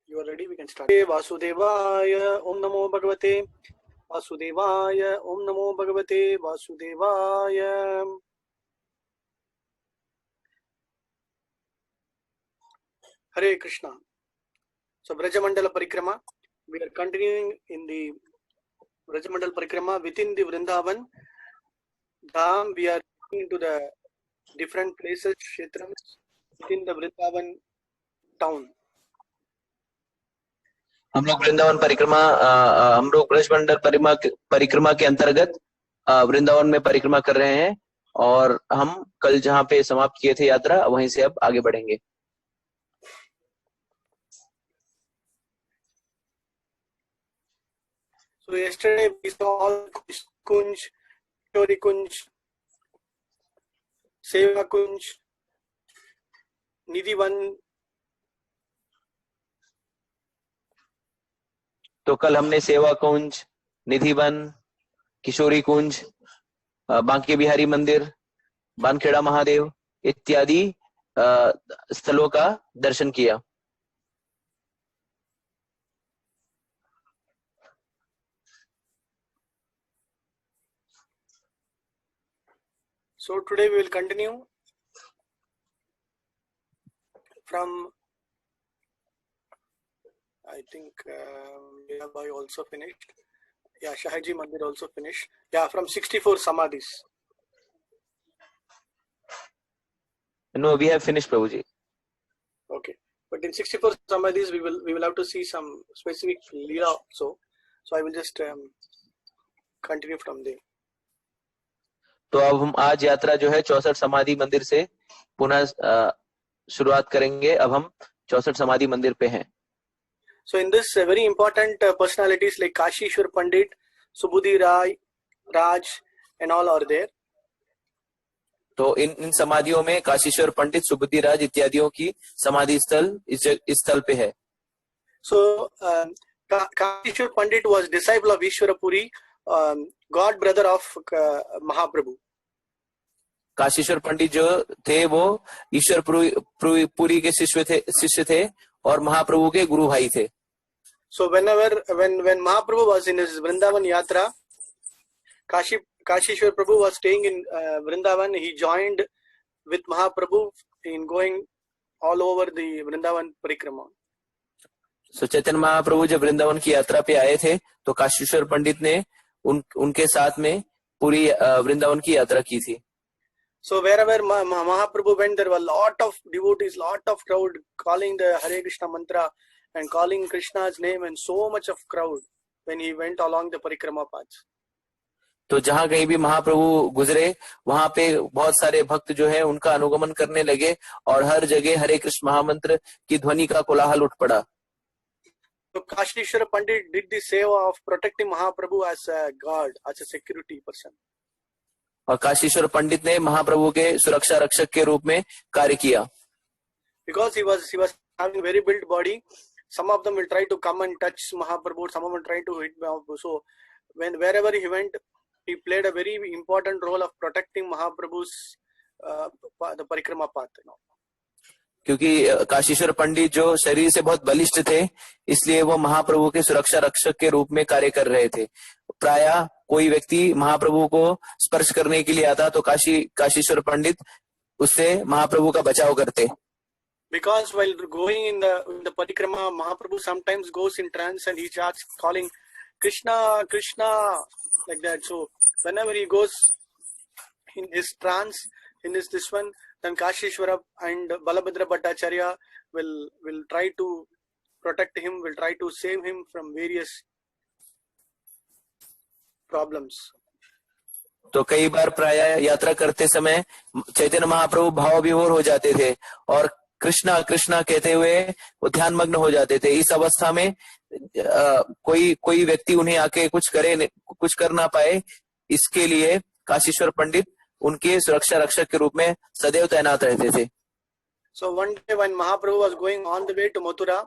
you are ready, we can start. Vasudevaya Om Namo Bhagavate Vasudevaya Om Namo Bhagavate Vasudevaya. Hare Krishna. So Brajamandala Parikrama, we are continuing in the Brajamandala Parikrama within the Vrindavan Dham. We are going into the different places, kshetrams within the Vrindavan town. हम लोग वृंदावन परिक्रमा हम लोग ब्रजमंडल परिक्रमा के अंतर्गत वृंदावन में परिक्रमा कर रहे हैं और हम कल जहाँ पे समाप्त किए थे यात्रा वहीं से अब आगे बढ़ेंगे. So yesterday we saw all Kunj, Chori Kunj, Seva Kunj, Nidhivan. तो कल हमने सेवा कुंज, निधिवन, किशोरी कुंज, बांके बिहारी मंदिर, बानखेड़ा महादेव इत्यादि स्थलों का दर्शन किया. So today we will continue from, I think Meerabai also finished. Yeah, Shahaji Mandir also finished. Yeah, from 64 Samadhis. No, we have finished, Prabhuji. Okay, but in 64 Samadhis we will have to see some specific Leela also. So I will just continue from there. तो अब हम आज यात्रा जो है 64 समाधि मंदिर से पुनः शुरुआत करेंगे. अब हम 64 समाधि मंदिर पे हैं. So in this very important personalities like Kashi Ishwar Pandit, Subudhi Rai, Raj and all are there. तो इन समाधियों में काशीश्वर पंडित, सुबुद्धि राज इत्यादियों की समाधि स्थल इस स्थल पे है. So Kashi Ishwar Pandit was disciple of Ishwarapuri, god brother of Mahaprabhu. Kashishwar पंडित जो थे वो ईश्वरपुरी के शिष्य थे और महाप्रभु के गुरु भाई थे. So when Mahaprabhu was in his Vrindavan Yatra, Kashi Ishwar Prabhu was staying in Vrindavan. He joined with Mahaprabhu in going all over the Vrindavan Parikrama. So Chaitanya Mahaprabhu जब वृंदावन की यात्रा पे आए थे तो काशीश्वर पंडित ने उनके साथ में पूरी वृंदावन की यात्रा की थी. So wherever Mahaprabhu went, there were lot of devotees, lot of crowd calling the Hare Krishna mantra and calling Krishna's name, and so much of crowd when he went along the Parikrama path. तो जहाँ कहीं भी महाप्रभु गुजरे वहां पे बहुत सारे भक्त जो है उनका अनुगमन करने लगे और हर जगह हरे कृष्ण महामंत्र की ध्वनि का कोलाहल उठ पड़ा. So Kashi Ishwar Pandit did the seva of protecting Mahaprabhu as a guard, as a security person. और काशीश्वर पंडित ने महाप्रभु के सुरक्षा रक्षक के रूप में कार्य किया. Because he was having very built body, some of them will try to come and touch Mahaprabhu, some of them will try to hit Mahaprabhu. So wherever he went, he played a very important role of protecting Mahaprabhu's the Parikrama path. क्योंकि काशीश्वर पंडित जो शरीर से बहुत बलिष्ठ थे इसलिए वो महाप्रभु के सुरक्षा रक्षक के रूप में कार्य कर रहे थे. प्रायः कोई व्यक्ति महाप्रभु को स्पर्श करने के लिए आता तो काशीश्वर पंडित उससे महाप्रभु का बचाव करते. Because while going in the Parikrama, Mahaprabhu sometimes goes in trance and he starts calling Krishna, Krishna, like that. So whenever he goes in his trance, in this one, then Kashishwara and Balabhadra Bhattacharya will try to protect him, will try to save him from various problems. तो कई बार प्राय यात्रा करते समय चैतन्य महाप्रभु भाव विभोर हो जाते थे और कृष्णा कृष्णा कहते हुए वो ध्यान मग्न हो जाते थे. इस अवस्था में कोई व्यक्ति उन्हें आके कुछ कर ना पाए, इसके लिए काशीश्वर पंडित उनके सुरक्षा रक्षक के रूप में सदैव तैनात रहते थे. So one day when Mahaprabhu was going on the way to Mathura,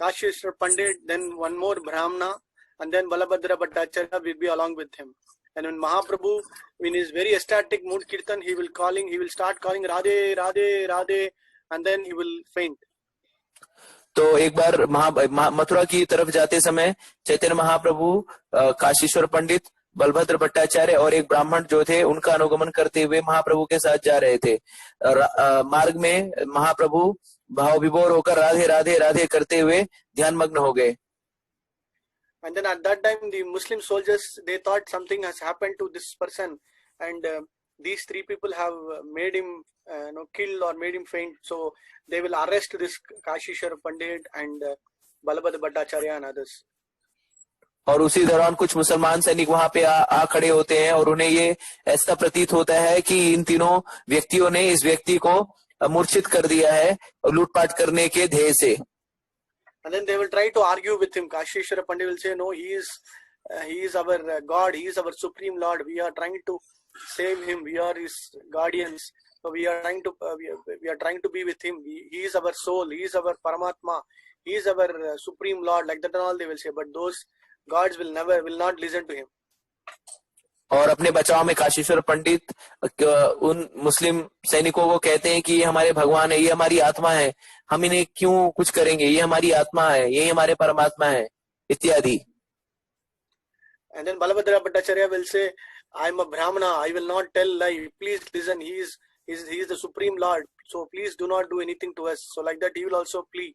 Kashishwar Pandit, then one more Brahmana, and then Balabhadra Bhattacharya will be along with him. And when Mahaprabhu, in his very ecstatic mood kirtan, he will start calling Radhe, Radhe, Radhe, and then he will faint. तो एक बार मथुरा की तरफ जाते समय चैतन्य महाप्रभु काशीश्वर पंडित, बलभद्र भट्टाचार्य और एक ब्राह्मण जो थे उनका अनुगमन करते हुए महाप्रभु के साथ जा रहे थे। मार्ग में महाप्रभु भाव विभोर होकर राधे राधे राधे करते हुए ध्यान मग्न हो गए। And then at that time, the Muslim soldiers, they thought something has happened to this person, and these three people have made him killed or made him faint. So they will arrest this Kashishwar Pandit and Balabhadra Bhattacharya and others. और उसी दौरान कुछ मुसलमान सैनिक वहां पे आ खड़े होते हैं और उन्हें ये ऐसा प्रतीत होता है कि इन तीनों व्यक्तियों ने इस व्यक्ति को मूर्छित कर दिया है लूटपाट करने के ध्येय से। And then they will try to argue with him. Kashishwara Pandit will say, no, he is our God, he is our supreme Lord. We are trying to save him. We are his guardians. So we are trying to be with him. He is our soul. He is our Paramatma. He is our supreme Lord. Like that and all they will say. But those gods will not listen to him. और अपने बचाव में काशीश्वर पंडित उन मुस्लिम सैनिकों को कहते हैं कि ये हमारे भगवान है, ये हमारी आत्मा है, हम इन्हें क्यों कुछ करेंगे, ये हमारी आत्मा है, ये हमारे परमात्मा है इत्यादि। And then Balabhadra Bhattacharya will say, I am a Brahmana, I will not tell lie. Please listen, he is the supreme Lord. So please do not do anything to us. So like that he will also plead.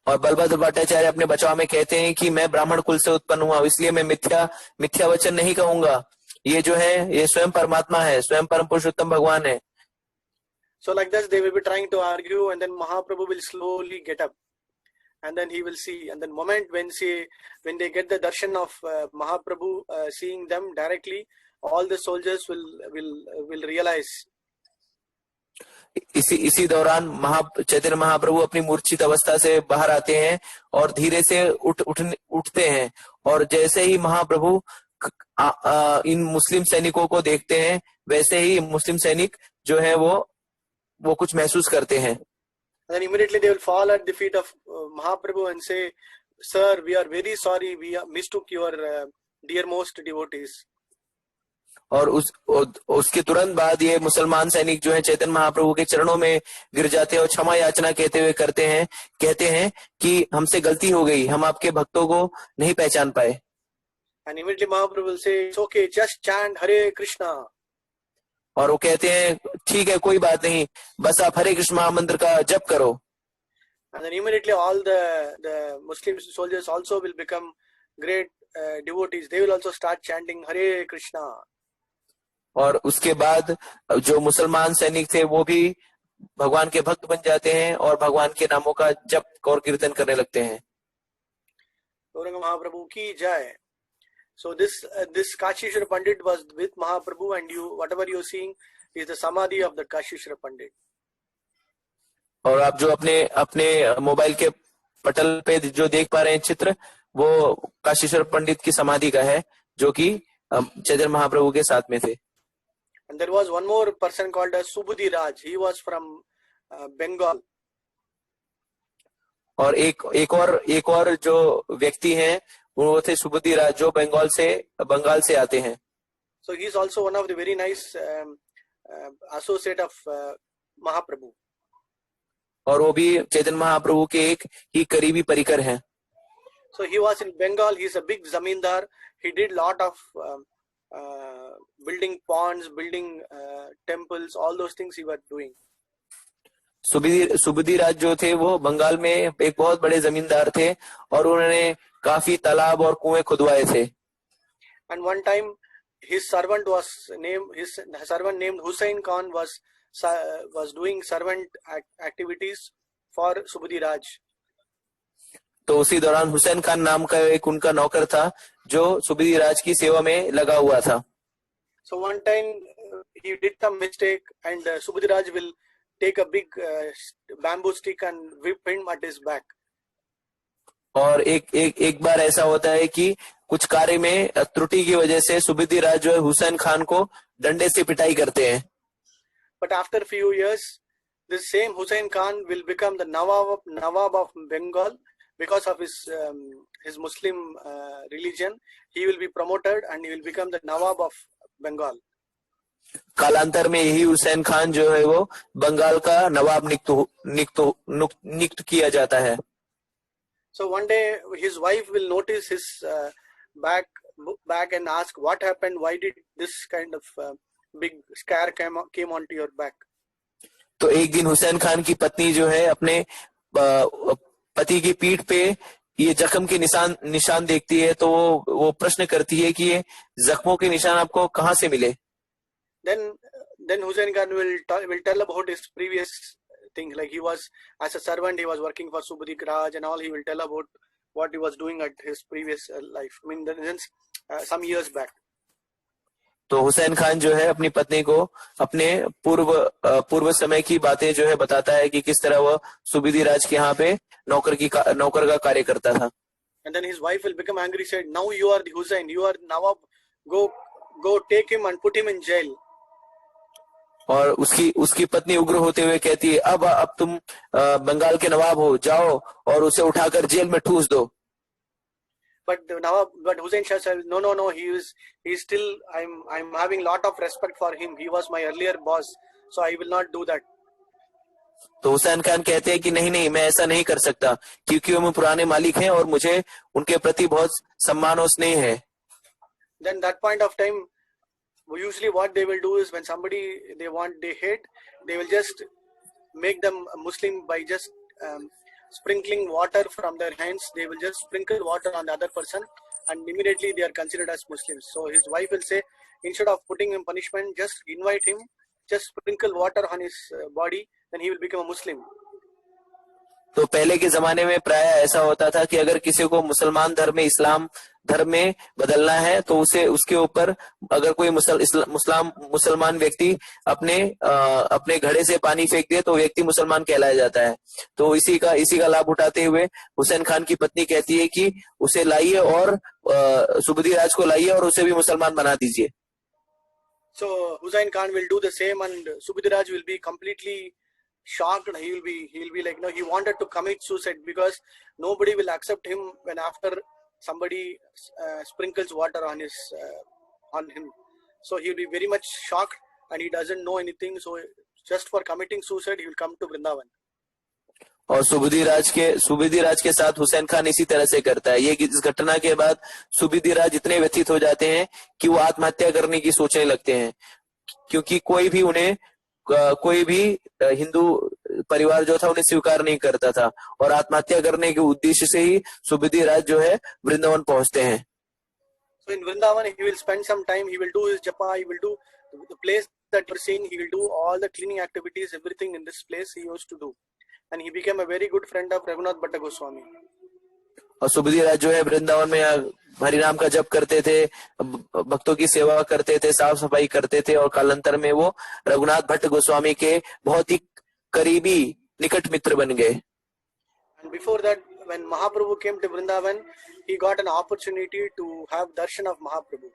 और बलभद्र भट्टाचार्य अपने बचाव में कहते हैं कि मैं ब्राह्मण कुल से उत्पन्न हुआ, इसलिए मैं मिथ्या वचन नहीं कहूंगा। ये जो है ये स्वयं परमात्मा है, स्वयं परम पुरुषोत्तम भगवान है। So like that they will be trying to argue, and then Mahaprabhu will slowly get up, and then he will see, and then moment when they get the darshan of Mahaprabhu, seeing them directly, all the soldiers will realize. इसी दौरान चैतन्य महाप्रभु अपनी मूर्छित अवस्था से बाहर आते हैं और धीरे से उठते हैं, और जैसे ही महाप्रभु इन मुस्लिम सैनिकों को देखते हैं वैसे ही मुस्लिम सैनिक जो है वो कुछ महसूस करते हैं। Then immediately they will fall at the feet of Mahaprabhu and say, Sir, we are very sorry, we mistook your dearmost devotees. और उसके तुरंत बाद ये मुसलमान सैनिक जो है चैतन्य महाप्रभु के चरणों में गिर जाते हैं और क्षमा याचना कहते हुए कहते हैं कि हमसे गलती हो गई, हम आपके भक्तों को नहीं पहचान पाए। And immediately Mahaprabhu will say, it's okay, just chant Hare Krishna. और वो कहते हैं ठीक है, कोई बात नहीं, बस आप हरे कृष्ण महामंत्र का जप करो। And then immediately all the Muslim soldiers also will become great devotees. They will also start chanting Hare Krishna. और उसके बाद जो मुसलमान सैनिक थे वो भी भगवान के भक्त बन जाते हैं और भगवान के नामों का जप और कीर्तन करने लगते हैं। गौरंग महाप्रभु की जय। So this Kashishwar Pandit was with Mahaprabhu, and whatever you are seeing is the samadhi of the Kashishwar Pandit. और आप जो अपने मोबाइल के पटल पे जो देख पा रहे हैं चित्र, वो काशीश्वर पंडित की समाधि का है जो कि चैतन्य महाप्रभु के साथ में थे। And there was one more person called as Subudhi Raj. He was from Bengal. और एक और जो व्यक्ति हैं वो थे सुबुद्धि राज, जो बंगाल से आते हैं। So he is also one of the very nice associate of Mahaprabhu. और वो भी चैतन्य महाप्रभु के एक ही करीबी परिकर हैं। So he was in Bengal. He is a big zamindar. He did lot of building ponds, building temples, all those things he was doing. सुबुद्धि राज जो थे वो बंगाल में एक बहुत बड़े जमींदार थे और उन्होंने काफी तालाब और कुएं खुदवाए थे। And one time his servant named Hussain Khan was doing servant activities for Subudhi Raj. तो उसी दौरान हुसैन खान नाम का एक उनका नौकर था जो सुबुद्धि राज की सेवा में लगा हुआ था। So one time he did some mistake, and Subudhi Raj will take a big bamboo stick and whip him at his back. और एक बार ऐसा होता है कि कुछ कार्य में त्रुटि की वजह से सुबुद्धि राज जो है हुसैन खान को डंडे से पिटाई करते हैं। But after few years, this same Hussain Khan will become the Nawab of Bengal because of his Muslim religion. He will be promoted and he will become the Nawab of Bengal. कालांतर में यही हुसैन खान जो है वो बंगाल का नवाब नियुक्त किया जाता है। So one day his wife will notice his back and ask what happened, why did this kind of big scare came onto your back. तो एक दिन हुसैन खान की पत्नी जो है अपने पति की पीठ पे ये जख्म के निशान देखती है, तो वो प्रश्न करती है कि ये जख्मों के निशान आपको कहाँ से मिले। Then Hussain Khan will tell about his previous thing, like he was as a servant, he was working for Subhadik Raj and all. He will tell about what he was doing at his previous life, I mean some years back. तो हुसैन खान जो है अपनी पत्नी को अपने पूर्व समय की बातें जो है बताता है कि किस तरह वह सुबेदी राज के यहाँ पे नौकर का कार्य करता था। And then his wife will become angry, said, now you are the Hussain, you are Nawab, go take him and put him in jail. और उसकी पत्नी उग्र होते हुए कहती है, अब तुम बंगाल के नवाब हो, जाओ और उसे उठाकर जेल में ठूस दो। But Hussain Shah said, no, he's still, I'm having lot of respect for him. He was my earlier boss, so I will not do that. तो हुसैन खान कहते हैं कि नहीं, मैं ऐसा नहीं कर सकता, क्योंकि वो पुराने मालिक हैं और मुझे उनके प्रति बहुत सम्मान और स्नेह है। Then that point of time, usually what they will do is when somebody they hate, they will just make them a Muslim by just sprinkling water from their hands. They will just sprinkle water on the other person and immediately they are considered as Muslims. So his wife will say, instead of putting him punishment, just invite him, just sprinkle water on his body, then he will become a Muslim. तो पहले के जमाने में प्राय ऐसा होता था कि अगर किसी को मुसलमान धर्म में इस्लाम धर्म में बदलना है तो उसके ऊपर अगर कोई मुसलमान व्यक्ति अपने घड़े से पानी फेंक दे तो व्यक्ति मुसलमान कहलाया जाता है। तो इसी का लाभ उठाते हुए हुसैन खान की पत्नी कहती है कि उसे लाइए और सुबेदी राज को लाइए और उसे भी मुसलमान बना दीजिए। So Hussain Khan will do the same and Subedi Raj will be completely shocked. He'll be like, he wanted to commit suicide because nobody will accept him when after somebody sprinkles water on him. So he'll be very much shocked and he doesn't know anything. So just for committing suicide, he will come to Vrindavan. और सुबेदी राज के साथ हुसैन खान इसी तरह से करता है। ये इस घटना के बाद सुबेदी राज इतने व्यथित हो जाते हैं कि वो आत्महत्या करने की सोचने लगते हैं, क्योंकि कोई भी हिंदू परिवार जो था उन्हें स्वीकार नहीं करता था और आत्महत्या करने के उद्देश्य से ही सुबेदी राज जो है वृंदावन पहुंचते हैं। So in Vrindavan he will spend some time, he will do his japa, he will do the place that you're seeing, he will do all the cleaning activities, everything in this place he used to do. And he became a very good friend of Raghunath Bhatta Goswami. और सुबेदी राज जो है वृंदावन में हरिनाम का जप करते थे, भक्तों की सेवा करते थे, साफ सफाई करते थे और कालांतर में वो रघुनाथ भट्ट गोस्वामी के बहुत ही करीबी निकट मित्र बन गए। And before that, when Mahaprabhu came to Vrindavan, he got an opportunity to have darshan of Mahaprabhu.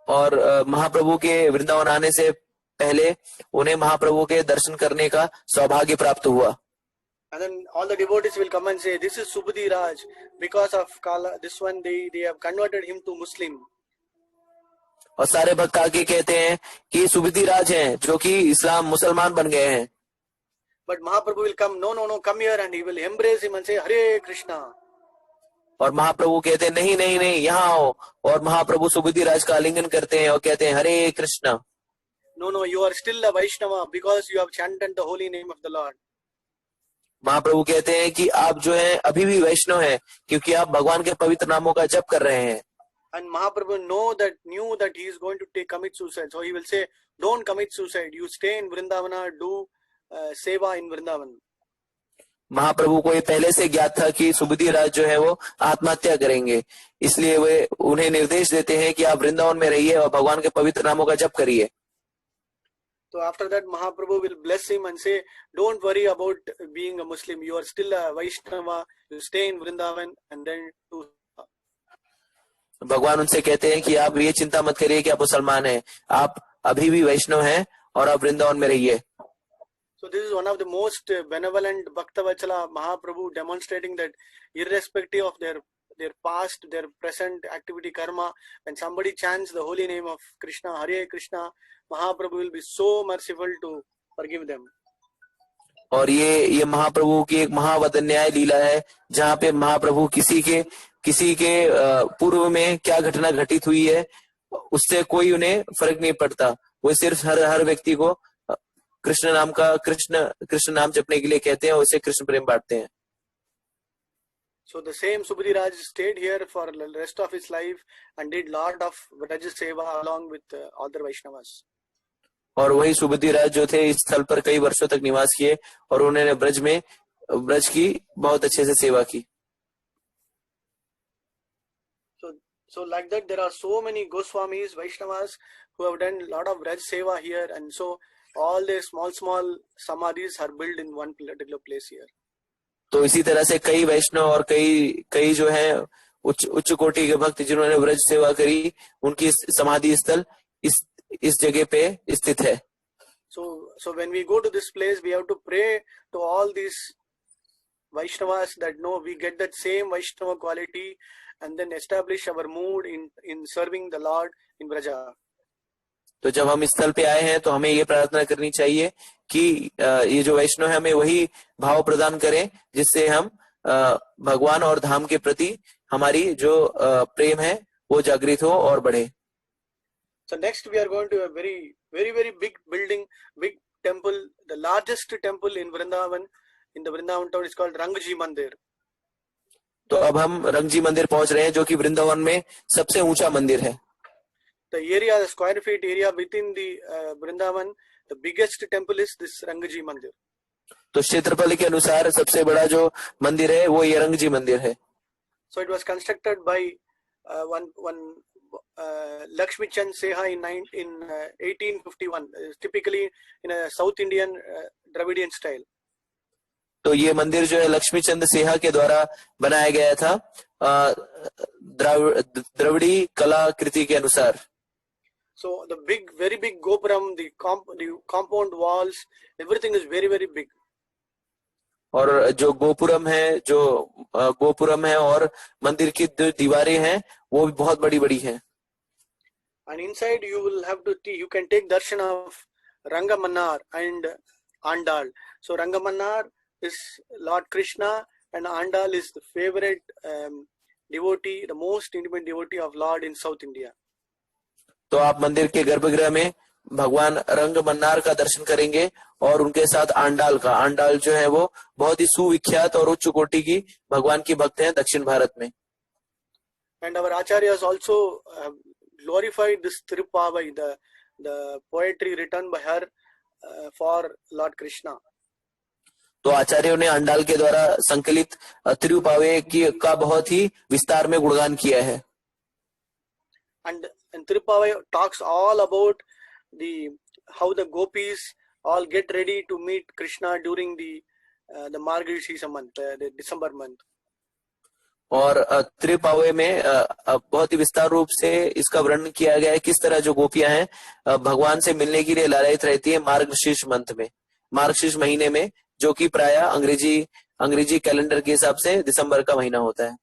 और महाप्रभु के वृंदावन आने से पहले उन्हें महाप्रभु के दर्शन करने का सौभाग्य प्राप्त हुआ। And then all the devotees will come and say, this is Subedi Raj. Because of Kala, this one, they have converted him to Muslim. और सारे भक्त आके कहते हैं कि सुबेदी राज हैं जो कि इस्लाम मुसलमान बन गए हैं। But Mahaprabhu will come, no, come here, and he will embrace him and say, Hare Krishna. और महाप्रभु कहते हैं नहीं, यहाँ आओ, और महाप्रभु सुबेदी राज का आलिंगन करते हैं और कहते हैं हरे Krishna. No, you are still a Vaishnava because you have chanted the holy name of the Lord. महाप्रभु कहते हैं कि आप जो हैं अभी भी वैष्णव हैं क्योंकि आप भगवान के पवित्र नामों का जप कर रहे हैं। And Mahaprabhu knew that he is going to commit suicide. So he will say, don't commit suicide. You stay in Vrindavana, do seva in Vrindavan. महाप्रभु को ये पहले से ज्ञात था कि सुबेदी राज जो है वो आत्महत्या करेंगे, इसलिए वे उन्हें निर्देश देते हैं कि आप वृंदावन में रहिए और भगवान के पवित्र नामों का जप करिए। So after that, Mahaprabhu will bless him and say, don't worry about being a Muslim. You are still a Vaishnava. You stay in Vrindavan and then do. भगवान उनसे कहते हैं कि आप ये चिंता मत करिए कि आप मुसलमान हैं, आप अभी भी वैष्णव हैं और आप वृंदावन में रहिए। So this is one of the most benevolent Bhaktavatsala Mahaprabhu, demonstrating that irrespective of their their past, their present activity karma. When somebody chants the holy name of Krishna, Hare Krishna, Mahaprabhu will be so merciful to forgive them. और ये महाप्रभु की एक महावदन्याय लीला है, जहाँ पे महाप्रभु किसी के पूर्व में क्या घटना घटित हुई है उससे कोई उन्हें फर्क नहीं पड़ता। वो सिर्फ हर व्यक्ति को कृष्ण नाम जपने के लिए कहते हैं और उसे कृष्ण प्रेम बांटते हैं। So the same Subudhi Raj stayed here for the rest of his life and did lot of Vraj Seva along with other Vaishnavas. और वही सुबुद्धि राज जो थे इस स्थल पर कई वर्षों तक निवास किए और उन्होंने ब्रज की बहुत अच्छे से सेवा की। So like that there are so many Goswamis, Vaishnavas who have done lot of Vraj Seva here, and so all their small samadhis are built in one particular place here. तो इसी तरह से कई वैष्णव और कई जो है उच्च कोटि के भक्त जिन्होंने व्रज सेवा करी, उनकी समाधि स्थल इस जगह पे स्थित है। So when we go to this place, we have to pray to all these Vaishnavas that no, we get that same Vaishnava quality and then establish our mood in serving the Lord in Vraja. तो जब हम इस स्थल पे आए हैं तो हमें ये प्रार्थना करनी चाहिए कि ये जो वैष्णव है हमें वही भाव प्रदान करें जिससे हम भगवान और धाम के प्रति हमारी जो प्रेम है वो जागृत हो और बढ़े। So next we are going to a very big building, big temple, the largest temple in Vrindavan, in the Vrindavan town is called Rangji Mandir. तो अब हम रंगजी मंदिर पहुंच रहे हैं जो कि वृंदावन में सबसे ऊंचा मंदिर है। The area, the square feet area within the Vrindavan, the biggest temple is this Rangji Mandir. तो क्षेत्रफल के अनुसार सबसे बड़ा जो मंदिर है वो ये रंगजी मंदिर है। So it was constructed by one Lakshmi Chand Seha in 1851, typically in a South Indian Dravidian style. तो ये मंदिर जो है लक्ष्मी चंद सेहा के द्वारा बनाया गया था द्रविड़ी कलाकृति के अनुसार। So the very big gopuram, the compound walls, everything is very big. और जो गोपुरम है और मंदिर की दीवारें हैं वो भी बहुत बड़ी हैं। And inside you can take darshan of Rangamanar and Andal. So Rangamanar is Lord Krishna and Andal is the favorite devotee, the most intimate devotee of Lord in South India. तो आप मंदिर के गर्भगृह में भगवान रंग मन्नार का दर्शन करेंगे और उनके साथ आंडाल जो है वो बहुत ही सुविख्यात और उच्च कोटि की भगवान की भक्त हैं दक्षिण भारत में। And our acharyas also glorified this Tirupavai, the poetry written by her for Lord Krishna. तो आचार्यों ने अंडाल के द्वारा संकलित तिरुपावे का बहुत ही विस्तार में गुणगान किया है। And Tirupavai talks all about how the gopis all get ready to meet Krishna during the Margashirsha month, the December month. और त्रिपावे में बहुत ही विस्तार रूप से इसका वर्णन किया गया है किस तरह जो गोपियां हैं भगवान से मिलने के लिए लालायित रहती है मार्गशीर्ष महीने में, जो कि प्राय अंग्रेजी कैलेंडर के हिसाब से दिसंबर का महीना होता है।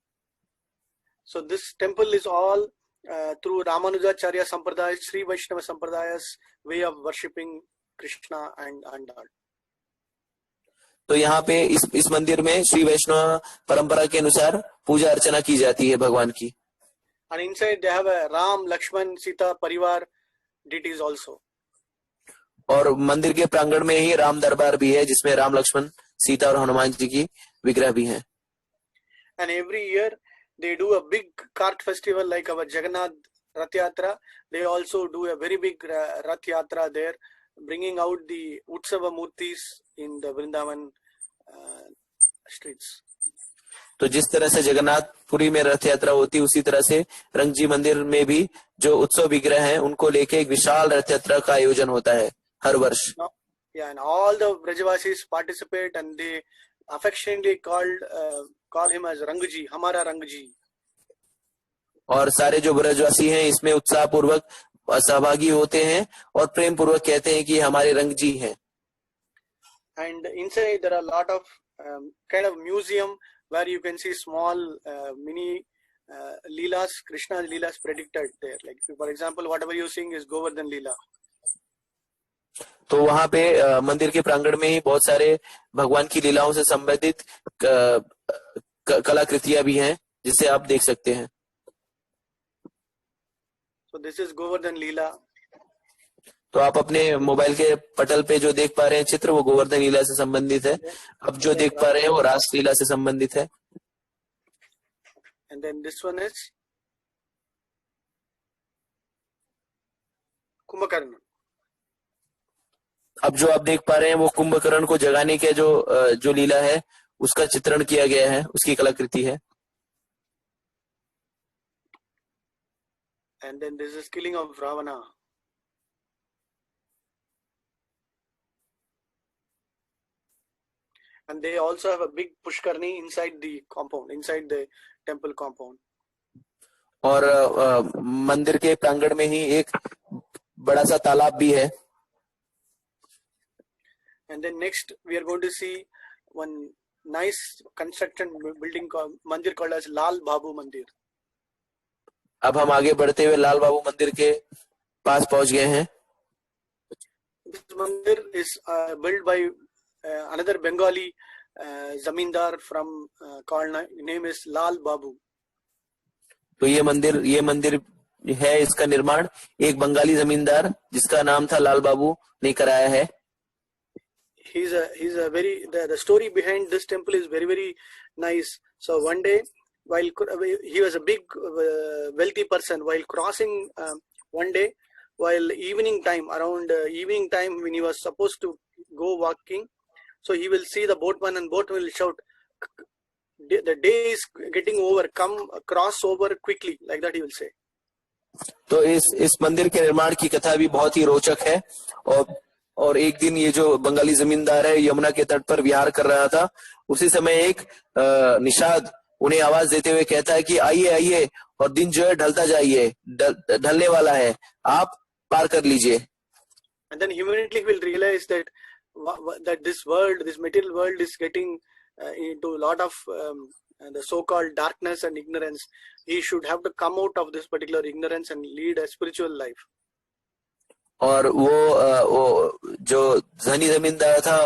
So this temple is all through Ramanujacharya Sampradaya, Sri Vaishnava Sampradaya's way of worshipping Krishna and Andal. तो यहाँ पे इस मंदिर में श्री वैष्णव परंपरा के अनुसार पूजा अर्चना की जाती है भगवान की। And inside they have a Ram, Lakshman, Sita परिवार deities also. और मंदिर के प्रांगण में ही राम दरबार भी है जिसमें राम, लक्ष्मण, सीता और हनुमान जी की विग्रह भी हैं। And every year they do a big cart festival like our Jagannath Rath Yatra. They also do a very big Rath Yatra there, bringing out the Utsava Murtis in the Vrindavan streets. तो जिस तरह से जगन्नाथपुरी में रथ यात्रा होती है उसी तरह से रंगजी मंदिर में भी जो उत्सव विग्रह हैं उनको लेके एक विशाल रथ यात्रा का आयोजन होता है हर वर्ष। Yeah, and all the Brajavasis participate and they affectionately call him as Rangji, हमारा रंगजी। और सारे जो ब्रजवासी हैं इसमें उत्साह पूर्वक सहभागी होते हैं और प्रेम पूर्वक कहते हैं कि हमारे रंगजी हैं। And inside there are a lot of kind of museum where you can see small mini Leelas, Krishna's Leelas predicted there. Like, for example, whatever you sing is Govardhan Leela. तो वहां पे मंदिर के प्रांगण में ही बहुत सारे भगवान की लीलाओं से संबंधित कलाकृतियां भी हैं, जिसे आप देख सकते हैं. So this is Govardhan Leela. तो आप अपने मोबाइल के पटल पे जो देख पा रहे हैं चित्र, वो गोवर्धन लीला से संबंधित है. अब जो देख पा रहे हैं वो रास लीला से संबंधित है. And then this one is Kumbhakarna. अब जो आप देख पा रहे हैं वो कुंभकर्ण को जगाने के जो लीला है उसका चित्रण किया गया है, उसकी कलाकृति है. And then this is killing of Ravana. And they also have a big Pushkarni inside the compound, inside the temple compound. और मंदिर के प्रांगण में ही एक बड़ा सा तालाब भी है. And then next we are going to see one nice construction building called mandir called as Lal Babu Mandir. अब हम आगे बढ़ते हुए लाल बाबू मंदिर के पास पहुंच गए हैं. This mandir is built by another Bengali zamindar from called name is Lal Babu. तो ये मंदिर है, इसका निर्माण एक बंगाली जमींदार जिसका नाम था लाल बाबू ने कराया है. He's a very the story behind this temple is very, very nice. So one day, while he was a big wealthy person, while crossing one day, while evening time, around evening time when he was supposed to go walking, so he will see the boatman and boatman will shout, the day is getting over, come cross over quickly, like that he will say. तो इस मंदिर के निर्माण की कथा भी बहुत ही रोचक है. और एक दिन ये जो बंगाली जमींदार है यमुना के तट पर विहार कर रहा था, उसी समय एक निषाद उन्हें आवाज देते हुए कहता है कि आइए आइए, और दिन जो है ढलता जाइए, ढलने वाला है, आप पार कर लीजिए. And then immediately he will realize that this world, this material world is getting into a lot of the so-called darkness and ignorance. He should have to come out of this particular ignorance and lead a spiritual life. और वो जो धनी जमींदार था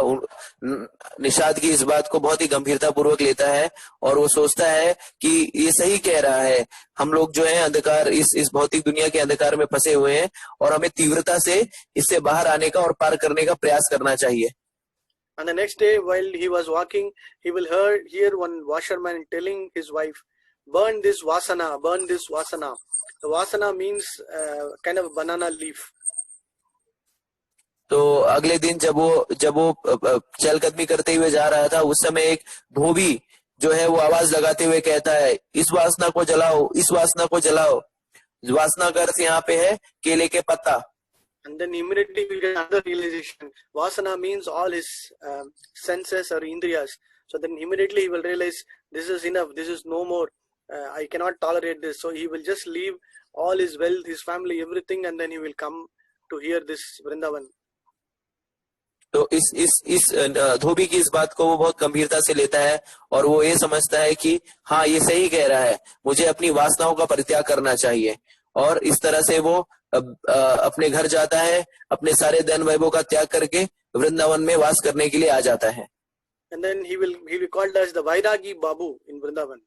निषाद की इस बात को बहुत ही गंभीरता पूर्वक लेता है और वो सोचता है कि ये सही कह रहा है, हम लोग जो है अंधकार, इस भौतिक दुनिया के अंधकार में फंसे हुए हैं और हमें तीव्रता से इससे बाहर आने का और पार करने का प्रयास करना चाहिए. And the next day while he was walking, he will hear one washerman telling his wife, burn this vasana, burn this vasana. The vasana means kind of banana leaf. तो अगले दिन जब वो चहलकदमी करते हुए जा रहा था, उस समय एक धोबी जो है वो आवाज लगाते हुए कहता है, इस वासना को जलाओ, इस वासना को जलाओ. वासना का अर्थ यहाँ पे है केले के पत्ता. And then immediately we get another realization. Vasana means all his senses or indriyas. So then immediately he will realize this is enough, this is no more. I cannot tolerate this. So he will just leave all his wealth, his family, everything, and then he will come to hear this Vrindavan. तो इस धोबी की इस बात को वो बहुत गंभीरता से लेता है और वो ये समझता है कि हाँ, ये सही कह रहा है, मुझे अपनी वासनाओं का परित्याग करना चाहिए. और इस तरह से वो अपने घर जाता है, अपने सारे धन वैभव का त्याग करके वृंदावन में वास करने के लिए आ जाता है. And then he will be called as the Vairagi Babu in Vrindavan.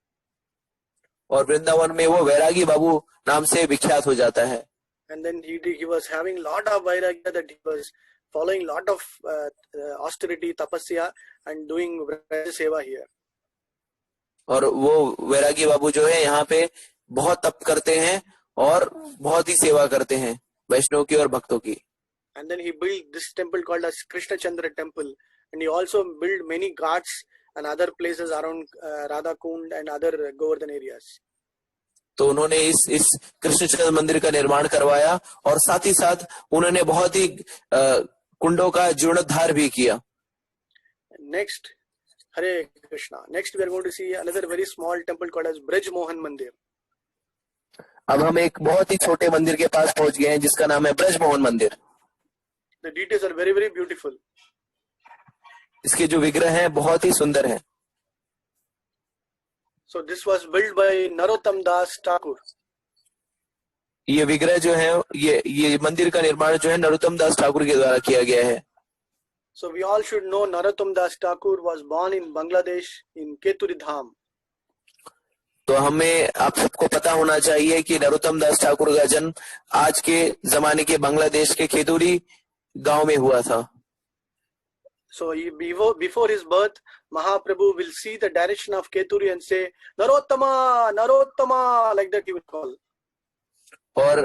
और वृंदावन में वो वैरागी बाबू नाम से विख्यात हो जाता है. And then he was having lot of vairagya, that he was following lot of austerity, tapasya, and doing Vraj seva here. और वो वैरागी बाबू जो है यहाँ पे बहुत तप करते हैं और बहुत ही सेवा करते हैं वैष्णव की और भक्तों की. And then he built this temple called as Krishna Chandra temple, and he also built many ghats and other places around Radha Kund and other Govardhan areas. तो उन्होंने इस कृष्ण चंद्र मंदिर का निर्माण करवाया और साथ ही साथ उन्होंने बहुत ही कुंडों का जीर्णोद्धार भी किया. Next, Hare Krishna. Next we are going to see another very small temple called as Braj Mohan Mandir. अब हम एक बहुत ही छोटे मंदिर के पास पहुंच गए हैं जिसका नाम है ब्रज मोहन मंदिर. The details are very, very beautiful. इसके जो विग्रह हैं बहुत ही सुंदर हैं. So this was built by Narottam Das Thakur. ये विग्रह जो है, ये मंदिर का निर्माण जो है नरोत्तम दास ठाकुर के द्वारा किया गया है। So we all should know Narottam Das Thakur was born in Bangladesh in Keturi Dham. तो हमें आप सबको पता होना चाहिए कि नरोत्तम दास ठाकुर का जन्म आज के जमाने के बांग्लादेश के खेतुरी गांव में हुआ था। So before his birth, Mahaprabhu will see the direction of Keturi and say, Narottama, Narottama, like that he will call. और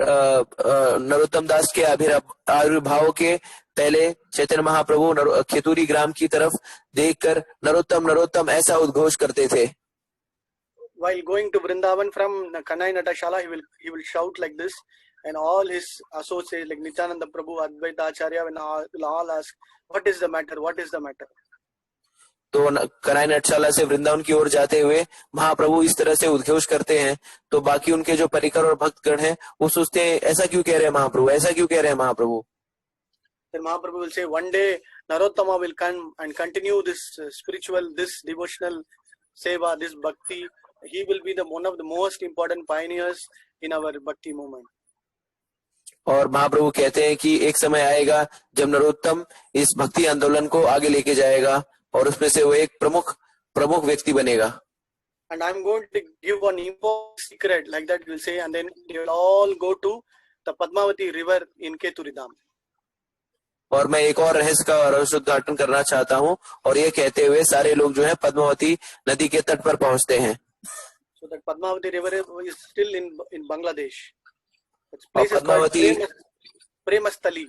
नरोत्तम दास के आविर्भाव के पहले चैतन्य महाप्रभु खेतुरी ग्राम की तरफ देखकर नरोत्तम नरोत्तम ऐसा उद्घोष करते थे। While going to Vrindavan from Kanai Natashala, he will shout like this, and all his associates like Nityananda Prabhu, Advaita Acharya will all ask, what is the matter? What is the matter? तो कनाई नटशाला से वृंदावन की ओर जाते हुए महाप्रभु इस तरह से उद्घोष करते हैं, तो बाकी उनके जो परिकर और भक्तगण हैं वो सोचते हैं ऐसा क्यों कह रहे हैं महाप्रभु, ऐसा क्यों कह रहे हैं महाप्रभु। Then Mahaprabhu will say, one day Narottama will come and continue this spiritual, this devotional seva, this bhakti. He will be one of the most important pioneers in our bhakti movement. और महाप्रभु कहते हैं कि एक समय आएगा जब नरोत्तम इस भक्ति आंदोलन को आगे लेके जाएगा और उसमें से वो एक प्रमुख व्यक्ति बनेगा। And I'm going to give one important secret, like that we'll say, and then they will all go to the Padmavati river in Keturi Dham. और मैं एक और रहस्य का रहस्योद्घाटन करना चाहता हूँ, और ये कहते हुए सारे लोग जो है पद्मावती नदी के तट पर पहुंचते हैं। So that Padmavati river is still in Bangladesh. और Premastali.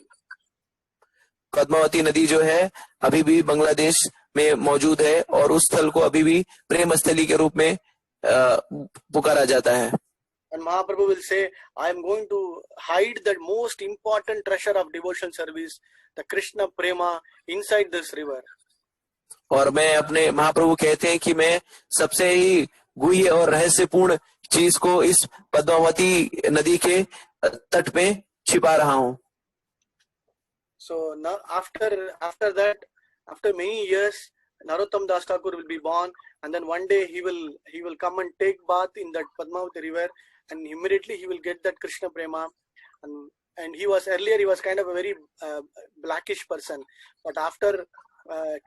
पद्मावती नदी जो है अभी भी बांग्लादेश में मौजूद है और उस स्थल को अभी भी प्रेम स्थली के रूप में पुकारा जाता है। And Mahaprabhu will say, I am going to hide the most important treasure of devotion service, the Krishna Prema, inside this river. और मैं अपने महाप्रभु कहते हैं कि मैं सबसे ही गुह्य और रहस्यपूर्ण चीज को इस पद्मावती नदी के तट में छिपा रहा हूँ। So now after that, after many years, Narottam Das Thakur will be born, and then one day he will come and take bath in that Padmavati river, and immediately he will get that Krishna Prema. And he was kind of a very blackish person, but after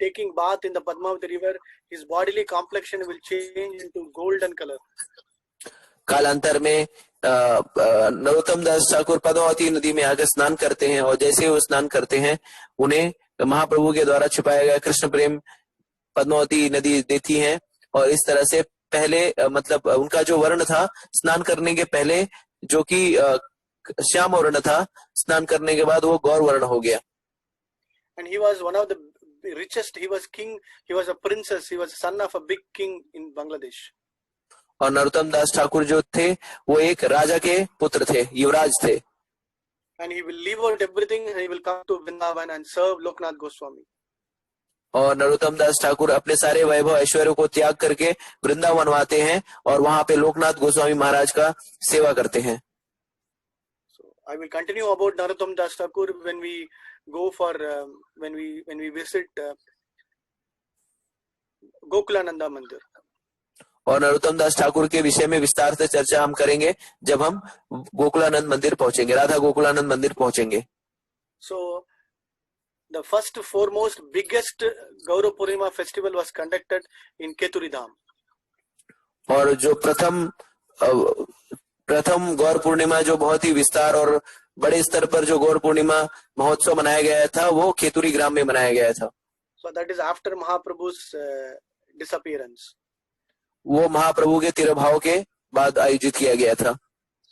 taking bath in the Padmavati river, his bodily complexion will change into golden color. कालांतर में नरोत्तम दास ठाकुर पद्मावती नदी में आकर स्नान करते हैं, और जैसे वो स्नान करते हैं उन्हें महाप्रभु के द्वारा छिपाया गया कृष्ण प्रेम पद्मावती नदी देती है, और इस तरह से पहले मतलब उनका जो वर्ण था स्नान करने के पहले जो कि श्याम वर्ण था, स्नान करने के बाद वो गौर वर्ण हो गया। And he was one of the richest, he was king, he was a princess, he was a son of a big king in Bangladesh. और नरोत्तम दास ठाकुर जो थे वो एक राजा के पुत्र थे, युवराज थे। And he will leave out everything and he will come to Vrindavan and serve Loknath Goswami. और नरोत्तम दास ठाकुर अपने सारे वैभव ऐश्वर्य को त्याग करके वृंदावन आते हैं और वहां पे लोकनाथ गोस्वामी महाराज का सेवा करते हैं। So I will continue about Narottam Das Thakur when we go for when we visit Gokulananda Mandir. और नरोत्तम दास ठाकुर के विषय में विस्तार से चर्चा हम करेंगे जब हम गोकुलानंद मंदिर पहुंचेंगे, राधा गोकुलानंद मंदिर पहुंचेंगे। So the first foremost biggest Gaura Purnima festival was conducted in Keturi Dham. और जो प्रथम गौर पूर्णिमा जो बहुत ही विस्तार और बड़े स्तर पर जो गौर पूर्णिमा महोत्सव मनाया गया था वो खेतुरी ग्राम में मनाया गया था। So that is after Mahaprabhu's disappearance. वो महाप्रभु के तिरोभाव के बाद आयोजित किया गया था।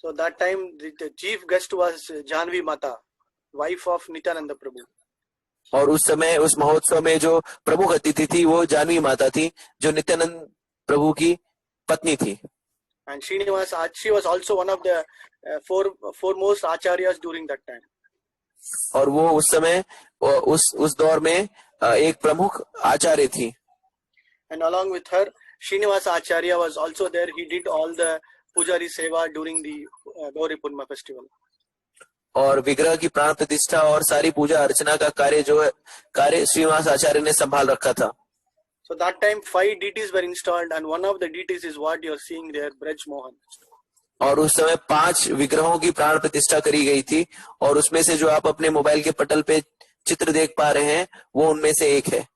So that time the chief guest was Janvi Mata, wife of Nityananda Prabhu. और उस समय उस महोत्सव में जो प्रमुख अतिथि थी वो जानवी माता थी जो नित्यानंद प्रभु की पत्नी थी। And Srinivas, she was also one of the foremost acharyas during that time. और वो उस समय उस दौर में एक प्रमुख आचार्य थी। And along with her, Srinivasa Acharya was also there. He did all the Pujari Seva during the Gauri Purnima festival. और विग्रह की प्राण प्रतिष्ठा और सारी पूजा अर्चना का कार्य जो है श्रीनिवास आचार्य ने संभाल रखा था। So that time 5 deities were installed, and one of the deities is what you are seeing there, Braj Mohan. और उस समय 5 विग्रहों की प्राण प्रतिष्ठा करी गई थी, और उसमें से जो आप अपने मोबाइल के पटल पे चित्र देख पा रहे हैं वो उनमें से एक है।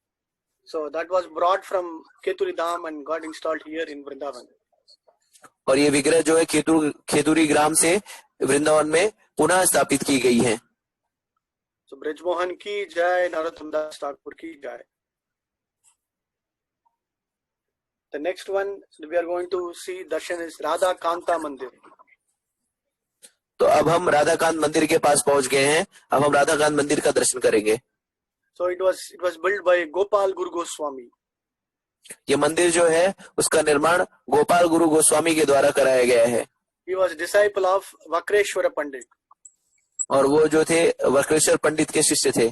So that was brought from Keturi Dham and got installed here in Vrindavan. और ये विग्रह जो है खेतुरी ग्राम से वृंदावन में पुनः स्थापित की गई है। So Braj Mohan ki jai, Narottam Das Thakur ki jai. The next one we are going to see darshan is Radha Kanta Mandir. तो अब हम राधाकांत मंदिर के पास पहुंच गए हैं। अब हम राधाकांत मंदिर का दर्शन करेंगे। So it was built by Gopal Guru Goswami. ये मंदिर जो है उसका निर्माण गोपाल गुरु गोस्वामी के द्वारा कराया गया है। He was disciple of Vakreshwara Pandit. और वो जो थे वक्रेश्वर पंडित के शिष्य थे।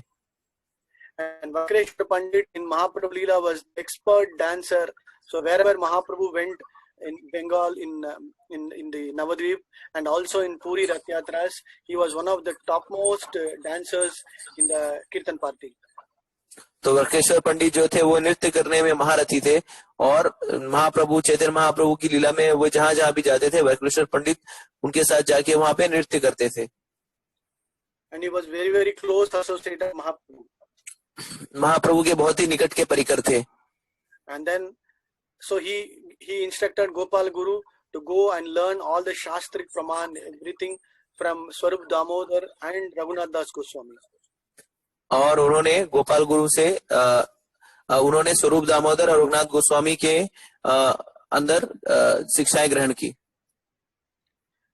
And Vakreshwara Pandit in Mahaprabhu Leela was expert dancer. So wherever Mahaprabhu went in Bengal, in the Navadvip, and also in Puri Rath Yatras, he was one of the topmost dancers in the Kirtan party. तो वक्रेश्वर पंडित जो थे वो नृत्य करने में महारथी थे, और महाप्रभु चैतन्य महाप्रभु की लीला में वो जहां जहां भी जाते थे वक्रेश्वर पंडित उनके साथ जाके वहां पे नृत्य करते थे। And he was very, very close associate of Mahaprabhu. महाप्रभु के बहुत ही निकट के परिकर थे। And then so he instructed Gopal Guru to go and learn all the Shastrik Praman, everything from Swarup Damodar and Raghunath Das Goswami. और उन्होंने गोपाल गुरु से उन्होंने स्वरूप दामोदर और रघुनाथ गोस्वामी के अंदर शिक्षाएं ग्रहण की।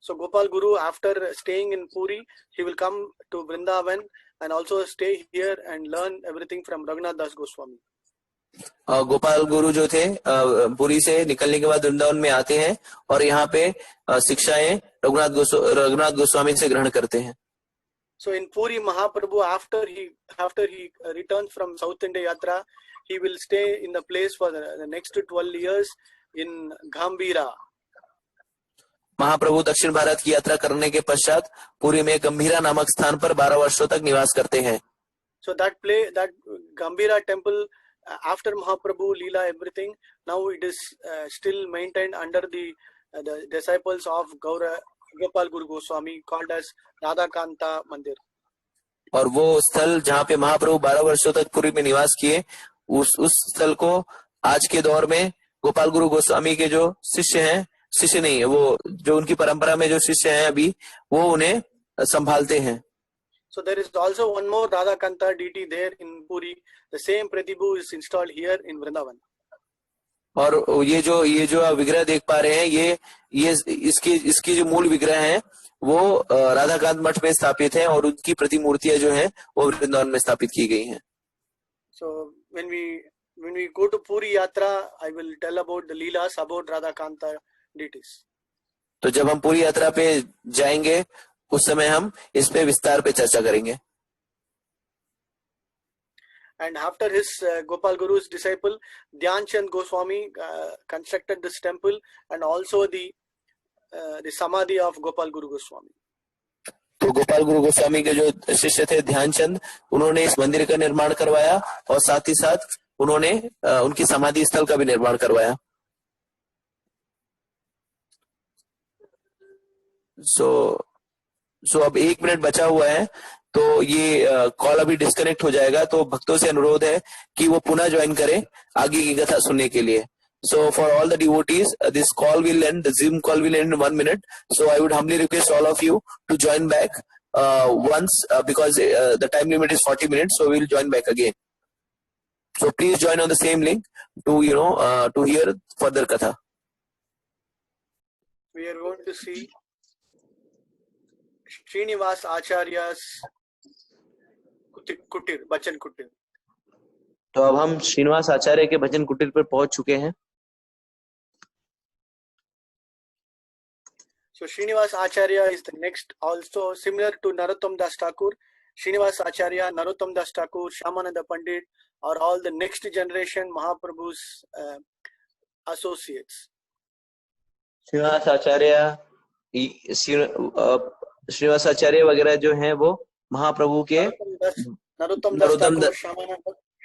So Gopal Guru, after staying in Puri, he will come to Vrindavan and also stay here and learn everything from Raghunath Das Goswami. Gopal गुरु जो थे पुरी से निकलने के बाद वृंदावन में आते हैं और यहाँ पे शिक्षाएं रघुनाथ गोस्वामी से ग्रहण करते हैं। So in Puri, Mahaprabhu, after he returns from South India Yatra, he will stay in the place for the next 12 years in Gambhira. महाप्रभु दक्षिण भारत की यात्रा करने के पश्चात पुरी में गंभीरा नामक स्थान पर 12 वर्षों तक निवास करते हैं। So that Gambhira temple, after Mahaprabhu Leela everything, now it is still maintained under the disciples of Gopal Guru Goswami, called as Radhakanta Mandir. और वो स्थल जहाँ पे महाप्रभु 12 वर्षों तक पुरी में निवास किए, उस स्थल को आज के दौर में गोपाल गुरु गोस्वामी के जो शिष्य नहीं है, वो जो उनकी परंपरा में जो शिष्य हैं अभी, वो उन्हें संभालते हैं। So there is also one more Radhakanta deity there in Puri. The same Pratibhu is installed here in Vrindavan. और ये जो विग्रह देख पा रहे हैं, ये इसकी जो मूल विग्रह है वो राधाकांत मठ में स्थापित है, और उनकी प्रतिमूर्तियां जो हैं वो वृंदावन में स्थापित की गई हैं। So when we go to Puri Yatra, I will tell about the Leelas about Radhakanta deities. तो जब हम पूरी यात्रा पे जाएंगे उस समय हम इस पे विस्तार पे चर्चा करेंगे। And after his Gopal Guru's disciple Dhyan Chand Goswami constructed this temple and also the Samadhi of Gopal Guru Goswami. तो गोपाल गुरु गोस्वामी के जो शिष्य थे ध्यानचंद, उन्होंने इस मंदिर का निर्माण करवाया और साथ ही साथ उन्होंने उनकी समाधि स्थल का भी निर्माण करवाया। सो अब 1 मिनट बचा हुआ है, तो ये कॉल अभी डिस्कनेक्ट हो जाएगा, तो भक्तों से अनुरोध है कि वो पुनः ज्वाइन करें आगे की कथा सुनने के लिए। So for all the devotees, this call will end, the Zoom call will end in 1 minute. So I would humbly request all of you to join back once because the time limit is 40 minutes, so we will join back again. So please join on the same link to hear further katha. We are going to see Srinivas Acharya's Kutir, Bhajan Kutir. तो अब हम श्रीनिवास आचार्य के भजन कुटीर पर पहुंच चुके हैं। So Srinivas Acharya is the next, also similar to Narottam Das Thakur. Srinivas Acharya, Narottam Das Thakur, Shyamananda Pandit are all the next generation Mahaprabhu's associates. Srinivas आचार्य वगैरह जो हैं वो महाप्रभु के Narottam Das Thakur,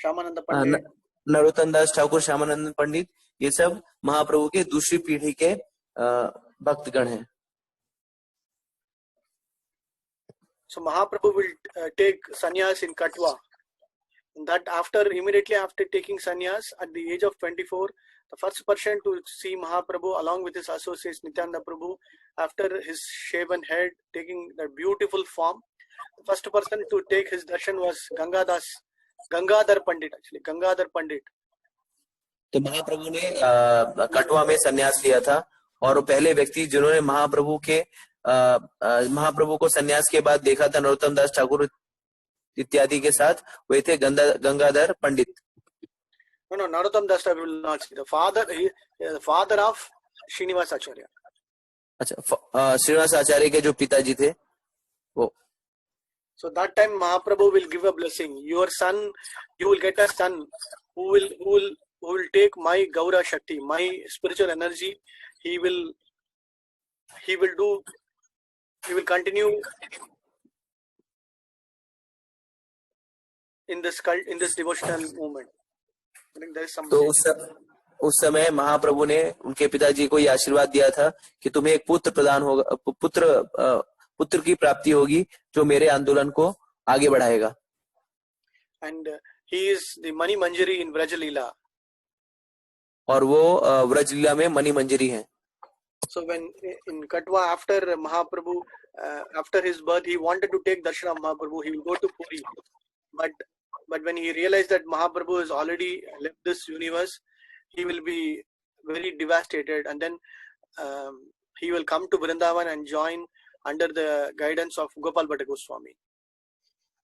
Shyamananda Pandit. Narottam दास ठाकुर, श्यामानंद पंडित, ये सब महाप्रभु के दूसरी पीढ़ी के भक्तगण हैं। So Mahaprabhu will take sannyas in Katwa. And that immediately after taking sannyas at the age of 24, the first person to see Mahaprabhu along with his associates Nityananda Prabhu, after his shaven head, taking that beautiful form, the first person to take his darshan was Gangadhar Pandit actually, Gangadhar Pandit. तो महाप्रभु ने कटवा में संन्यास लिया था और पहले व्यक्ति जिन्होंने महाप्रभु को संन्यास के बाद देखा था नरोत्तम दास ठाकुर इत्यादि के साथ, वे थे गंगाधर पंडित। No, Narottam Das Thakur will not see. The father of Srinivas Acharya. अच्छा, श्रीनिवास आचार्य के जो पिताजी थे वो। So that time Mahaprabhu will give a blessing. Your son, you will get a son who will take my Gaura Shakti, my spiritual energy. He will continue in this devotional movement. I think there is some. तो उस समय महाप्रभु ने उनके पिताजी को यह आशीर्वाद दिया था कि तुम्हें एक पुत्र प्रदान होगा, पुत्र की प्राप्ति होगी जो मेरे आंदोलन को आगे बढ़ाएगा। And he is the Mani Manjari in Vraj Leela. और वो व्रज लीला में मणि मंजरी है। So when in Katwa, after Mahaprabhu, after his birth, he wanted to take darshan of Mahaprabhu. He will go to Puri, but when he realized that Mahaprabhu has already left this universe, he will be very devastated, and then he will come to Vrindavan and join under the guidance of Gopal Bhatta Goswami.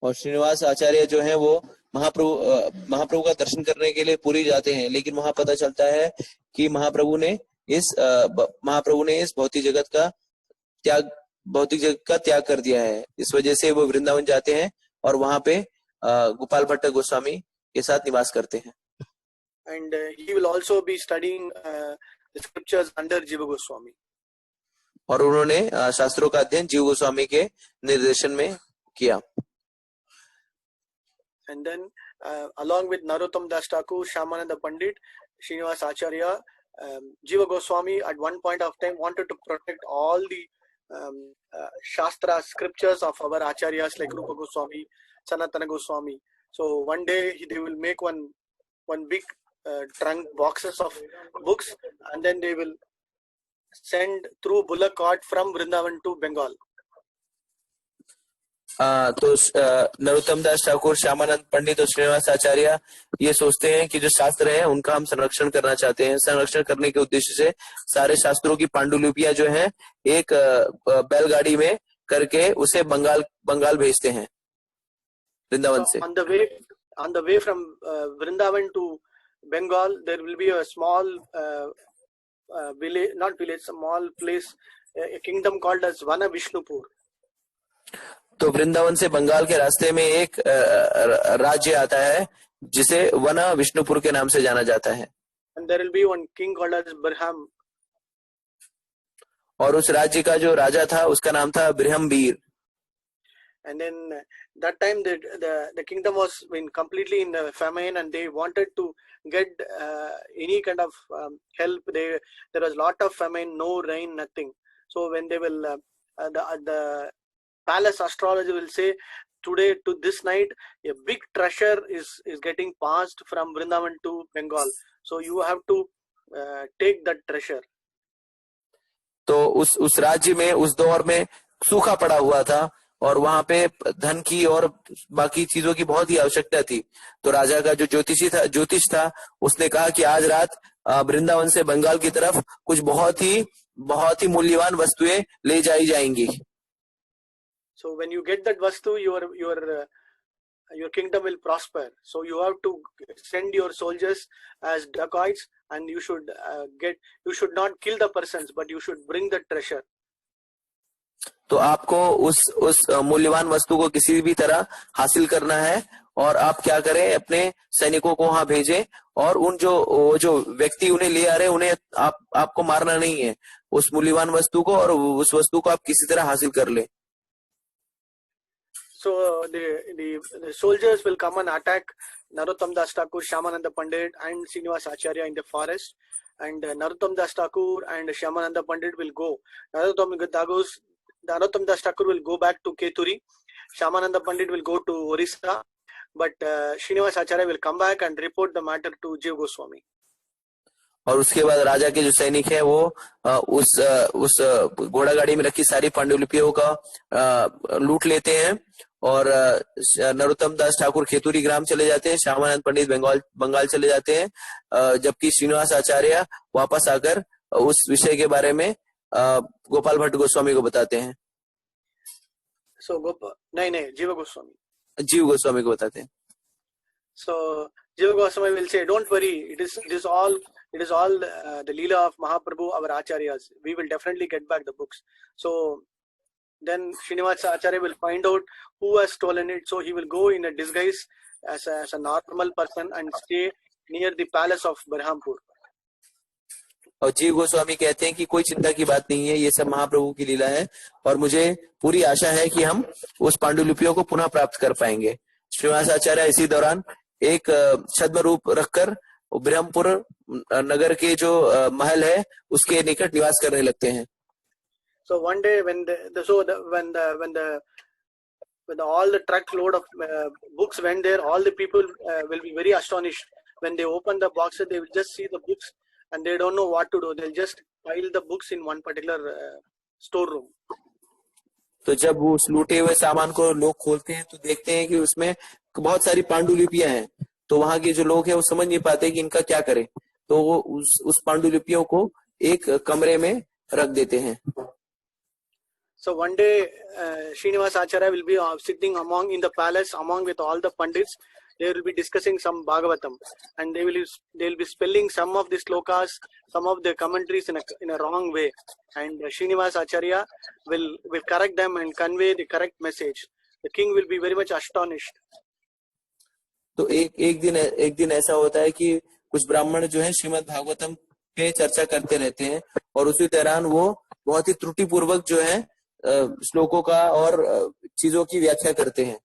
और श्रीनिवास आचार्य जो है वो महाप्रभु का दर्शन करने के लिए पुरी जाते हैं, लेकिन वहां पता चलता है कि महाप्रभु ने इस भौतिक जगत का त्याग कर दिया है। इस वजह से वो वृंदावन जाते हैं और वहां पे गोपाल भट्ट गोस्वामी के साथ निवास करते हैं। And he will also be studying the scriptures under Jiva Goswami. और उन्होंने शास्त्रों का अध्ययन जीव गोस्वामी के निर्देशन में किया। And then along with Narottam Das Thakur, Shyamananda Pandit, Srinivas Acharya, Jiva Goswami at one point of time wanted to protect all the Shastra scriptures of our Acharyas like Rupa Goswami, Sanatana Goswami. So one day they will make one big trunk boxes of books, and then they will send through bullock cart from Vrindavan to Bengal. तो नरोत्तम दास ठाकुर, श्यामानंद पंडित और श्रीनिवास आचार्य ये सोचते हैं कि जो शास्त्र है उनका हम संरक्षण करना चाहते हैं। संरक्षण करने के उद्देश्य से सारे शास्त्रों की पांडुलिपियां जो हैं एक बैलगाड़ी में करके उसे बंगाल भेजते हैं वृंदावन से। On the way from Vrindavan to Bengal, there will be a small small place, a kingdom called as Vana Vishnupur. तो वृंदावन से बंगाल के रास्ते में एक राज्य आता है जिसे वना विष्णुपुर के नाम से जाना जाता है। And there will be one king called as Birham. और उस राज्य का जो राजा था उसका नाम था ब्रह्मवीर। And then that time the kingdom was completely in the famine, and they wanted to get any kind of help. There was lot of famine, no rain, nothing. So when they will the palace astrologer will say, today to this night a big treasure is getting passed from Vrindavan to Bengal, so you have to take that treasure. तो उस राज्य में उस दौर में सूखा पड़ा हुआ था और वहां पे धन की और बाकी चीजों की बहुत ही आवश्यकता थी। तो राजा का जो ज्योतिष था उसने कहा कि आज रात वृंदावन से बंगाल की तरफ कुछ बहुत ही मूल्यवान वस्तुएं ले जाई जाएंगी। So when you get that vastu, your kingdom will prosper. So you have to send your soldiers as dacoits, and you should not kill the persons, but you should bring the treasure. तो आपको उस मूल्यवान वस्तु को किसी भी तरह हासिल करना है और आप क्या करें, अपने सैनिकों को वहां भेजें और उन जो व्यक्ति उन्हें ले आ रहे हैं उन्हें आपको मारना नहीं है, उस मूल्यवान वस्तु को और उस वस्तु को आप किसी तरह हासिल कर ले। So the soldiers will come and attack Narottam Das Thakur, Shyamananda Pandit, and Srinivas Acharya in the forest. And Narottam Das Thakur and Shyamananda Pandit will go. Narottam Das Thakur will go back to Keturi. Shyamananda Pandit will go to Orissa. But Srinivas Acharya will come back and report the matter to Jiva Goswami. और उसके बाद राजा के जो सैनिक है वो उस घोड़ा गाड़ी में रखी सारी पांडुलिपियों का लूट लेते हैं और नरोत्तम दास ठाकुर खेतुरी ग्राम चले जाते हैं, श्यामानंद पंडित बंगाल चले जाते हैं, जबकि श्रीनिवास आचार्य वापस आकर उस विषय के बारे में गोपाल भट्ट गोस्वामी को बताते हैं. नहीं जीव गोस्वामी को बताते हैं. So Jiva Goswami will say, don't worry, it is all the Leela of Mahaprabhu, our Acharyas. We will definitely get back the books. So then Srinivasa Acharya will find out who has stolen it. So he will go in a disguise as a normal person and stay near the palace of Berhampur. और जीव गोस्वामी कहते हैं कि कोई चिंता की बात नहीं है, ये सब महाप्रभु की लीला है और मुझे पूरी आशा है कि हम उस पांडुलिपियों को पुनः प्राप्त कर पाएंगे. श्रीनिवास आचार्य इसी दौरान एक छद्म रूप रखकर ब्रह्मपुर नगर के जो महल है उसके निकट निवास करने लगते हैं. So one day when all the truck load of books went there, all the people will be very astonished. When they open the boxes, they will just see the books and they don't know what to do. They'll just pile the books in one particular storeroom. तो जब वो उस लूटे हुए सामान को लोग खोलते हैं तो देखते हैं कि उसमें बहुत सारी पांडुलिपियां हैं. तो वहां के जो लोग हैं वो समझ नहीं पाते कि इनका क्या करें, तो वो उस पांडुलिपियों को एक कमरे में रख देते हैं. So one day Srinivas Acharya will be sitting in the palace among with all the pandits. They will be discussing some Bhagavatam and they will be spelling some of the slokas, some of the commentaries in a wrong way, and Srinivas Acharya will correct them and convey the correct message. The king will be very much astonished. तो एक दिन ऐसा होता है कि कुछ ब्राह्मण जो है श्रीमद् भागवतम पे चर्चा करते रहते हैं और उसी दौरान वो बहुत ही त्रुटिपूर्वक जो है श्लोकों का और चीजों की व्याख्या करते हैं.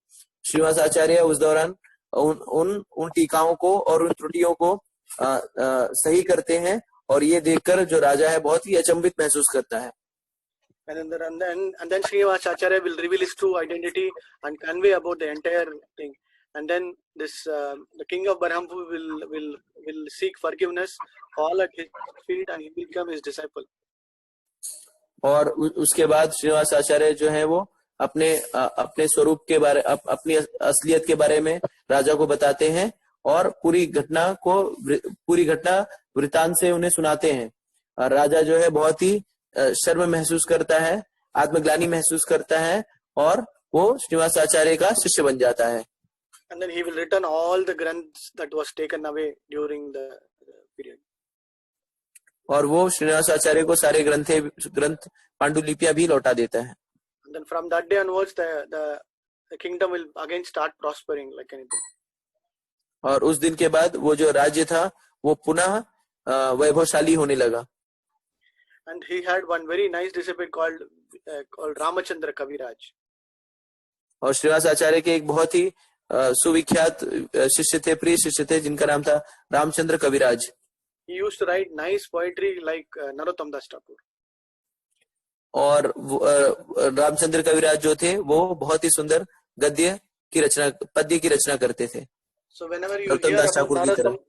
श्रीनिवास आचार्य उस दौरान उन टीकाओं को और उन त्रुटियों को सही करते हैं और ये देखकर जो राजा है बहुत ही अचंभित महसूस करता है. And then Srinivas Acharya will reveal his true identity and convey about the entire thing. And then the king of Berhampur will seek forgiveness, fall at his feet, and he will become his disciple. और उसके बाद श्रीनिवास आचार्य जो है वो अपने स्वरूप के बारे अपनी असलियत के बारे में राजा को बताते हैं और पूरी घटना वृतांत से उन्हें सुनाते हैं. और राजा जो है बहुत ही शर्म महसूस करता है, आत्मग्लानि महसूस करता है और वो श्रीनिवास आचार्य का शिष्य बन जाता है. And then he will return all the granths that was taken away during the period. और वो श्रीनिवास आचार्य को सारे ग्रंथ पांडुलिपियां भी लौटा देता है. And then from that day onwards, the kingdom will again start prospering like anything. और उस दिन के बाद वो जो राज्य था वो पुनः वैभवशाली होने लगा. And he had one very nice disciple called Ramachandra Kaviraj. और श्रीनिवास आचार्य के एक बहुत ही सुविख्यात शिष्य थे, प्रिय शिष्य थे, जिनका नाम था रामचंद्र कविराज. He used to write nice poetry like Narottam Das Thakur. और रामचंद्र कविराज जो थे वो बहुत ही सुंदर पद्य की रचना करते थे. So whenever you hear about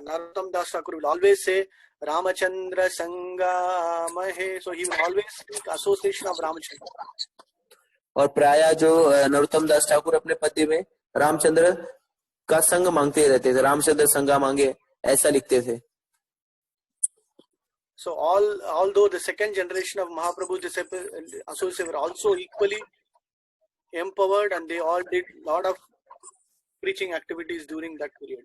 Narottam Das Thakur will always say Ramachandra Sangha Mahe. So he will always speak association of Ramachandra. और प्रायः जो नरोत्तम दास ठाकुर अपने पद्य में रामचंद्र का संग मांगते रहते थे, रामचंद्र संगा मांगे, ऐसा लिखते थे. So although the second generation of Mahaprabhu's disciples associates were also equally empowered and they all did lot of preaching activities during that period.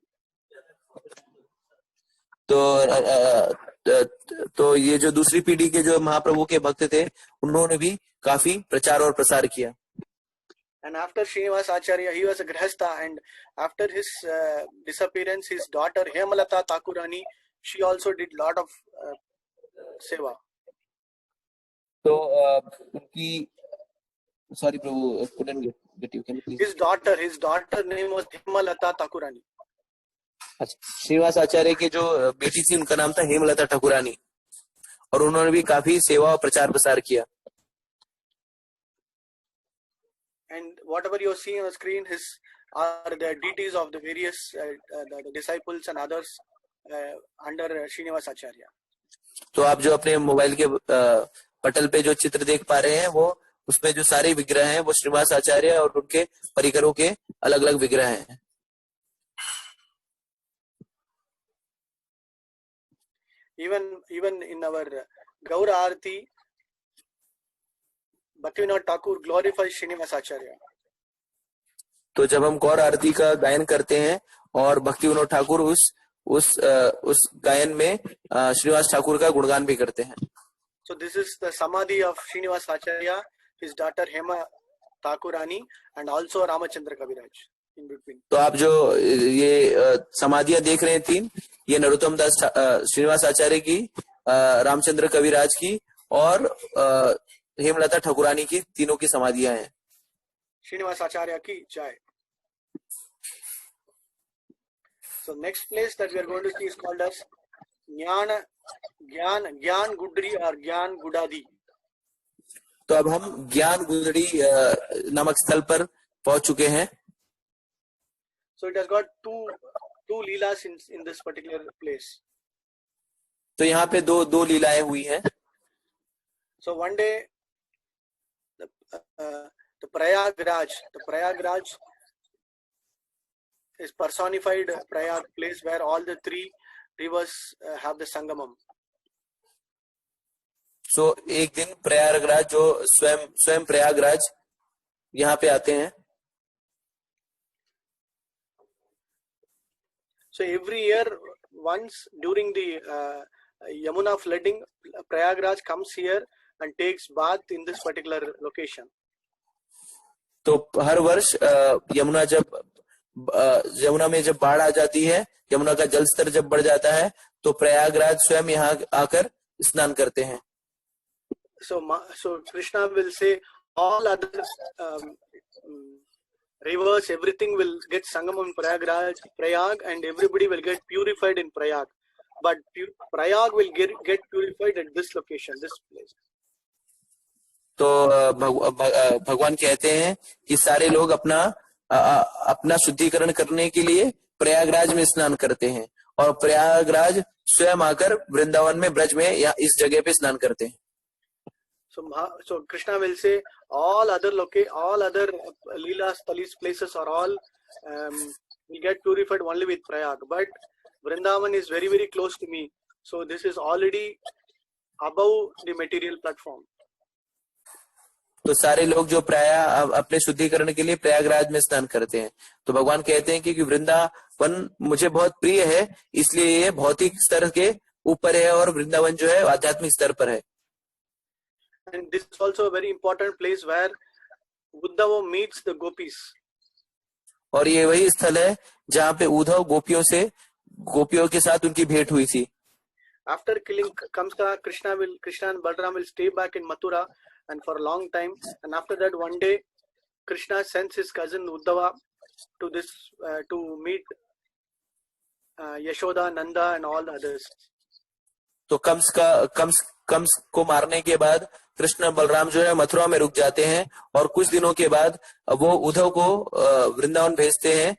तो ये जो दूसरी पीढ़ी के जो महाप्रभु के भक्त थे उन्होंने भी काफी प्रचार और प्रसार किया. And after Srinivas Acharya, he was a grihastha, and after his disappearance, his daughter Hemalata Thakurani, she also did lot of seva. तो उनकी, sorry Prabhu, couldn't get. His daughter name was Hemalata Thakurani. अच्छा, श्रीनिवास आचार्य के जो बेटी थी उनका नाम था हेमलता ठाकुरानी, और उन्होंने भी काफी सेवा और प्रचार प्रसार किया. And whatever you are seeing on the screen are the deities of the various the disciples and others under Srinivas Acharya. तो आप जो अपने मोबाइल के पटल पे जो चित्र देख पा रहे हैं, वो उसमें जो सारे विग्रह हैं वो श्रीनिवास आचार्य और उनके परिकरों के अलग अलग विग्रह हैं. Even in our Gaura Arati, Bhaktivinoda Thakur glorifies Srinivas Acharya. तो जब हम गौर आरती का गायन करते हैं और भक्ति विनोद ठाकुर उस गायन में श्रीनिवास ठाकुर का गुणगान भी करते हैं. So this is the samadhi of Srinivas Acharya, his daughter Hema Thakurani, and also Ramachandra Kaviraj in between. तो आप जो ये समाधियां देख रहे हैं तीन, ये नरोत्तम दास श्रीनिवास आचार्य की, रामचंद्र कविराज की और हेमलता ठाकुरानी की, तीनों की समाधियां हैं. Srinivas Acharya ki jai. So next place that we are going to see is called as Gyan Gudri or Gyan Gudadi. तो अब हम ज्ञान गुदड़ी नामक स्थल पर पहुंच चुके हैं. So it has got two leelas in this particular place. तो यहाँ पे दो लीलाएं हुई हैं. So one day the Prayagraj is personified Prayag place where all the three rivers have the Sangamam. So एक दिन प्रयागराज जो स्वयं प्रयागराज यहाँ पे आते हैं. So every year once during the Yamuna flooding, Prayagraj comes here and takes bath in this particular location. तो हर वर्ष यमुना में जब बाढ़ आ जाती है, यमुना का जल स्तर जब बढ़ जाता है, तो प्रयागराज स्वयं यहाँ आकर स्नान करते हैं. So Krishna will say all other rivers, everything will get Sangamam in Prayag, and everybody will get purified in Prayag. But Prayag will get purified at this location, this place. तो भगवान कहते हैं कि सारे लोग अपना शुद्धिकरण करने के लिए प्रयागराज में स्नान करते हैं, और प्रयागराज स्वयं आकर वृंदावन में, ब्रज में या इस जगह पे स्नान करते हैं. So Krishna will say all other Leela Stalis places are all will get purified only with Prayag, but Vrindavan is very very close to me, so this is already above the material platform. तो सारे लोग जो अपने शुद्धिकरण के लिए प्रयागराज में स्नान करते हैं, तो भगवान कहते हैं कि वृंदावन मुझे बहुत प्रिय है, इसलिए ये भौतिक स्तर के ऊपर है और वृंदावन जो है आध्यात्मिक स्तर पर है. And this is also a very important place where Uddhava meets the gopis. और ये वही स्थल है जहाँ पे उद्धव गोपियों के साथ उनकी भेंट हुई थी. After killing Kamsa, Krishna and Balaram will stay back in Mathura and for a long time, and after that one day Krishna sends his cousin Uddhava to this to meet Yashoda, Nanda and all the others. तो कंस को मारने के बाद कृष्ण बलराम जो है मथुरा में रुक जाते हैं, और कुछ दिनों के बाद वो उद्धव को वृंदावन भेजते हैं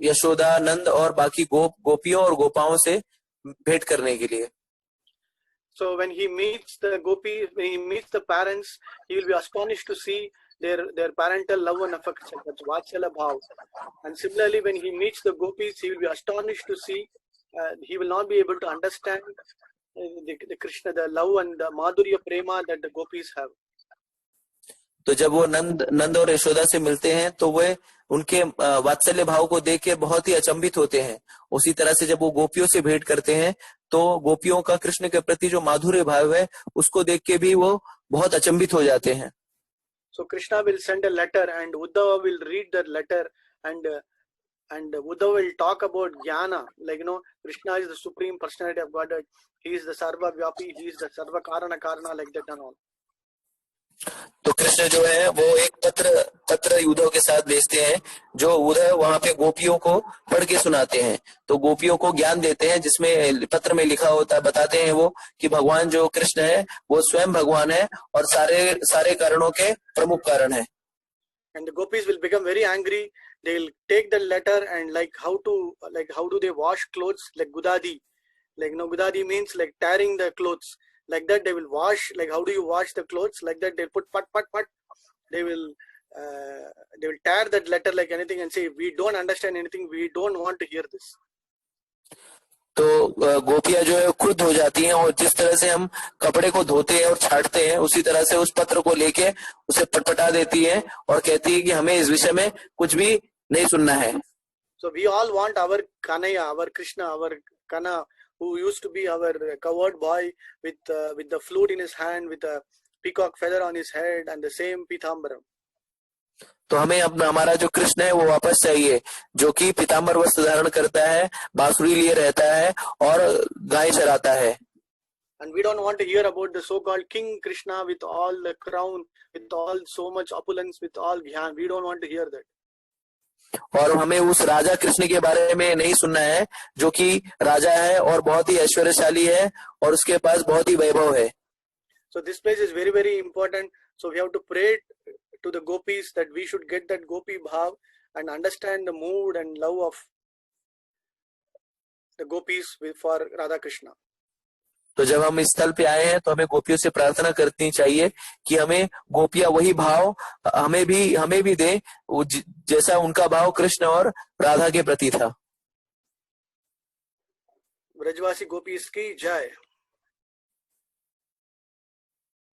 यशोदा, नंद और बाकी गोपियों और गोपाओं से भेंट करने के लिए. So when he meets the gopis, when he meets the parents, he will be astonished to see their parental love and affection. That's Vatsala Bhav. And similarly, when he meets the gopis, he will be astonished to see. He will not be able to understand the Krishna, the love and the Madhurya Prema that the gopis have. तो जब वो नंद और यशोदा से मिलते हैं तो वे उनके वात्सल्य भाव को देख के बहुत ही अचंभित होते हैं. उसी तरह से जब वो गोपियों से भेंट करते हैं तो गोपियों का कृष्ण के प्रति जो माधुर्य भाव है उसको देख के भी वो बहुत अचंभित हो जाते हैं. So Krishna will send a letter and Uddhava will read that letter, and Uddhava will talk about jnana, like Krishna is the supreme personality of Godhead. He is the Sarva Vyapi, he is the Sarva Karana, like that and all. तो कृष्ण जो है वो एक पत्र उद्धव के साथ भेजते हैं, जो उद्धव वहां पे गोपियों को पढ़ के सुनाते हैं। तो गोपियों को ज्ञान देते हैं, जिसमें पत्र में लिखा होता है, बताते हैं वो कि भगवान जो कृष्ण है वो स्वयं भगवान है और सारे सारे कारणों के प्रमुख कारण है। And the gopis will become very angry. They'll take the letter and like how do they wash clothes, like gudadi, like no, gudadi means like tearing the clothes, like that they will wash, like how do you wash the clothes, like that they'll put pat, they will tear that letter like anything and say we don't understand anything, we don't want to hear this. तो गोपियां जो है खुद हो जाती हैं, और जिस तरह से हम कपड़े को धोते हैं और छांटते हैं, उसी तरह से उस पत्र को लेके उसे पटपटा देती हैं और कहती है कि हमें इस विषय में कुछ भी नहीं सुनना है। So we all want our Kanaya, our Krishna, our Kana, who used to be our cowherd boy with the flute in his hand, with a peacock feather on his head, and the same Pitambaram. तो हमें अपना हमारा जो कृष्ण है वो वापस चाहिए, जो कि पीताम्बर वस्त्र धारण करता है, बांसुरी लिए रहता है और गाय चराता है। And we don't want to hear about the so-called King Krishna with all the crown, with all so much opulence, with all gyan. We don't want to hear that. और हमें उस राजा कृष्ण के बारे में नहीं सुनना है, जो कि राजा है और बहुत ही ऐश्वर्यशाली है और उसके पास बहुत ही वैभव है। So this place is very, very important. So we have to pray to the gopis that we should get that gopi bhav and understand the mood and love of the gopis for Radha Krishna. तो जब हम इस स्थल पे आए हैं तो हमें गोपियों से प्रार्थना करनी चाहिए कि हमें गोपियां वही भाव हमें भी दे, जैसा उनका भाव कृष्ण और राधा के प्रति था। ब्रजवासी gopis ki jai.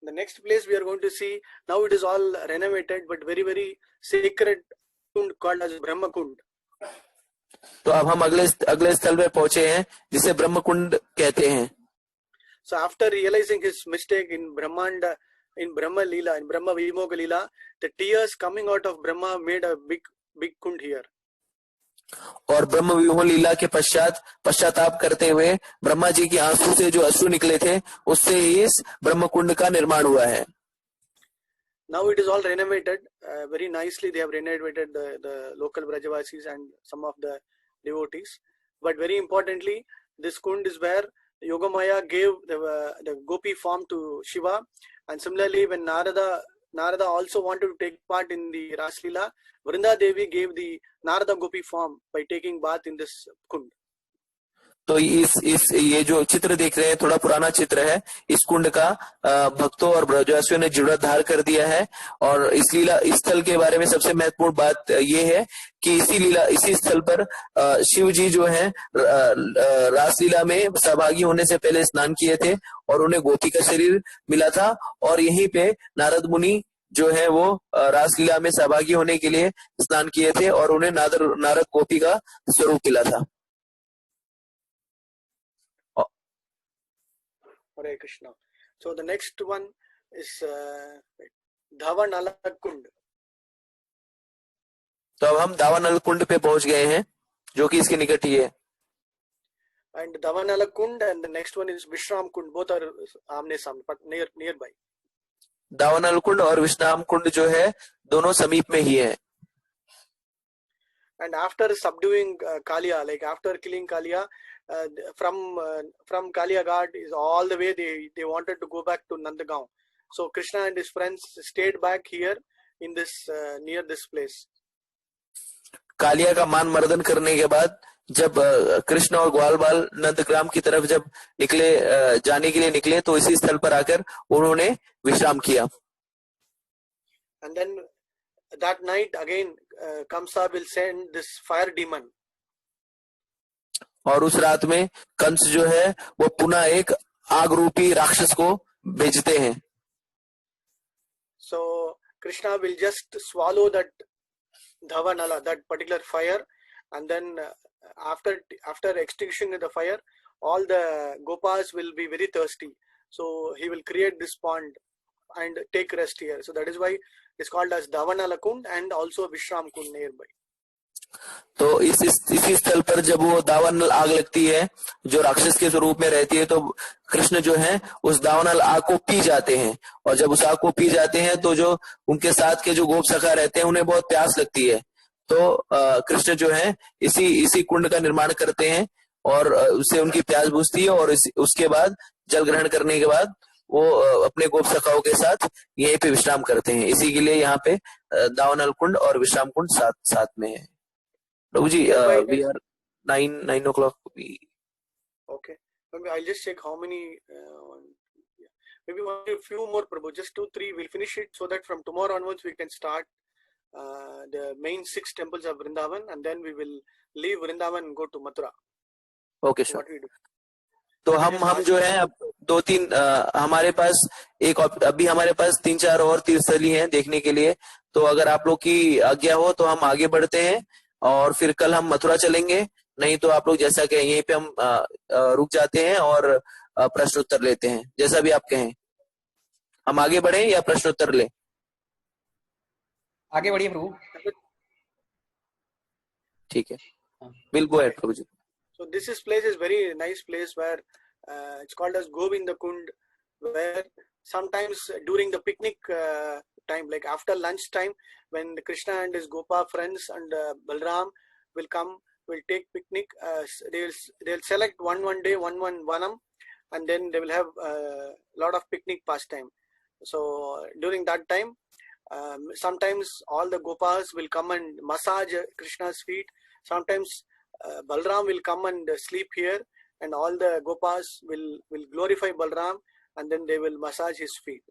The next place we are going to see, now it is all renovated, but very, very sacred kund called as Brahma Kund. तो अब हम अगले स्थल पे पहुंचे हैं, जिसे ब्रह्म कुंड कहते हैं। So after realizing his mistake in Brahmanda, in Brahma Leela, in Brahma Vimoga Leela, the tears coming out of Brahma made a big kund here. और ब्रह्म विमोह लीला के पश्चाताप करते हुए ब्रह्मा जी की आंसू से जो अश्रु निकले थे, उससे इस ब्रह्म कुंड का निर्माण हुआ है। Now it is all renovated very nicely. They have renovated the local Brajavasis and some of the devotees. But very importantly, this kund is where Yogamaya gave the gopi form to Shiva, and similarly when Narada also wanted to take part in the Ras Leela, Vrinda Devi gave the Narada gopi form by taking bath in this kund. तो ये जो चित्र देख रहे हैं, थोड़ा पुराना चित्र है। इस कुंड का भक्तों और ब्रजवासियों ने जीर्णोद्धार कर दिया है। और इस स्थल के बारे में सबसे महत्वपूर्ण बात ये है कि इसी स्थल पर शिव जी जो है रासलीला में सहभागी होने से पहले स्नान किए थे और उन्हें गोपी का शरीर मिला था, और यहीं पे नारद मुनि जो है वो रासलीला में सहभागी होने के लिए स्नान किए थे और उन्हें नारद गोपी का स्वरूप मिला था। Hare Krishna. So the next one is Dhavanala Kund. तो अब हम दावानल कुंड पे पहुंच गए हैं, जो कि इसके निकट ही है। And Dhavanala Kund and the next one is Vishram Kund. Both are आमने सामने, but nearby. दावानल कुंड और विश्राम कुंड जो है दोनों समीप में ही है। And after subduing Kaliya, like after killing Kaliya, from Kaliya Ghat is all the way they wanted to go back to Nandagaon. So Krishna and his friends stayed back here in this near this place. Kaliya का मान मर्दन करने के बाद जब कृष्ण और ग्वाल बाल नंदग्राम की तरफ जब जाने के लिए निकले, तो इसी स्थल पर आकर उन्होंने विश्राम किया। And then that night again Kamsa will send this fire demon. और उस रात में कंस जो है वो पुनः एक आग रूपी राक्षस को भेजते हैं। So Krishna will just swallow that Dhavanala, that particular fire, and then after extinguishing the fire, all the gopas will be very thirsty. So he will create this pond and take rest here. So that is why it's called as Dhavanala Kund and also Vishram Kund nearby. तो इसी स्थल पर जब वो दावानल आग लगती है जो राक्षस के स्वरूप में रहती है, तो कृष्ण जो है उस दावानल आग को पी जाते हैं, और जब उस आग को पी जाते हैं तो जो उनके साथ के जो गोप सखा रहते हैं उन्हें बहुत प्यास लगती है। तो कृष्ण जो है इसी कुंड का निर्माण करते हैं, और उससे उनकी प्यास बुझती है, और उसके बाद जल ग्रहण करने के बाद वो अपने गोप सखाओं के साथ यहीं पे विश्राम करते हैं। इसी के लिए यहाँ पे दावानल कुंड और विश्राम कुंड साथ साथ में है। Prabhu ji, Nearby we are 9 o'clock. okay. Maybe I'll just check how many. Yeah. Maybe only a few more, Prabhu. Just 2, 3. We'll finish it so that from tomorrow onwards we can start the main 6 temples of Vrindavan, and then we will leave Vrindavan and go to Mathura. Okay So sir. what we do? तो हम जो है अब 2-3 हमारे पास अभी हमारे पास 3-4 और तीर्थस्थली हैं देखने के लिए। तो अगर आप लोग की आज्ञा हो तो हम आगे बढ़ते हैं, और फिर कल हम मथुरा चलेंगे। नहीं तो आप लोग जैसा कहें यहीं पे हम रुक जाते हैं और प्रश्न उत्तर लेते हैं, जैसा भी आप कहें। हम आगे बढ़े या प्रश्न उत्तर ले? आगे बढ़िए प्रभु। ठीक है, will go ahead Prabhu ji. So this place is very nice place where it's called as Govinda Kund, where sometimes during the picnic time, like after lunch time, when Krishna and his Gopa friends and Balram will come, will take picnic. They'll select one day, one vanam, and then they will have a lot of picnic pastime. So during that time, sometimes all the Gopas will come and massage Krishna's feet. Sometimes Balram will come and sleep here, and all the Gopas will glorify Balram, and then they will massage his feet.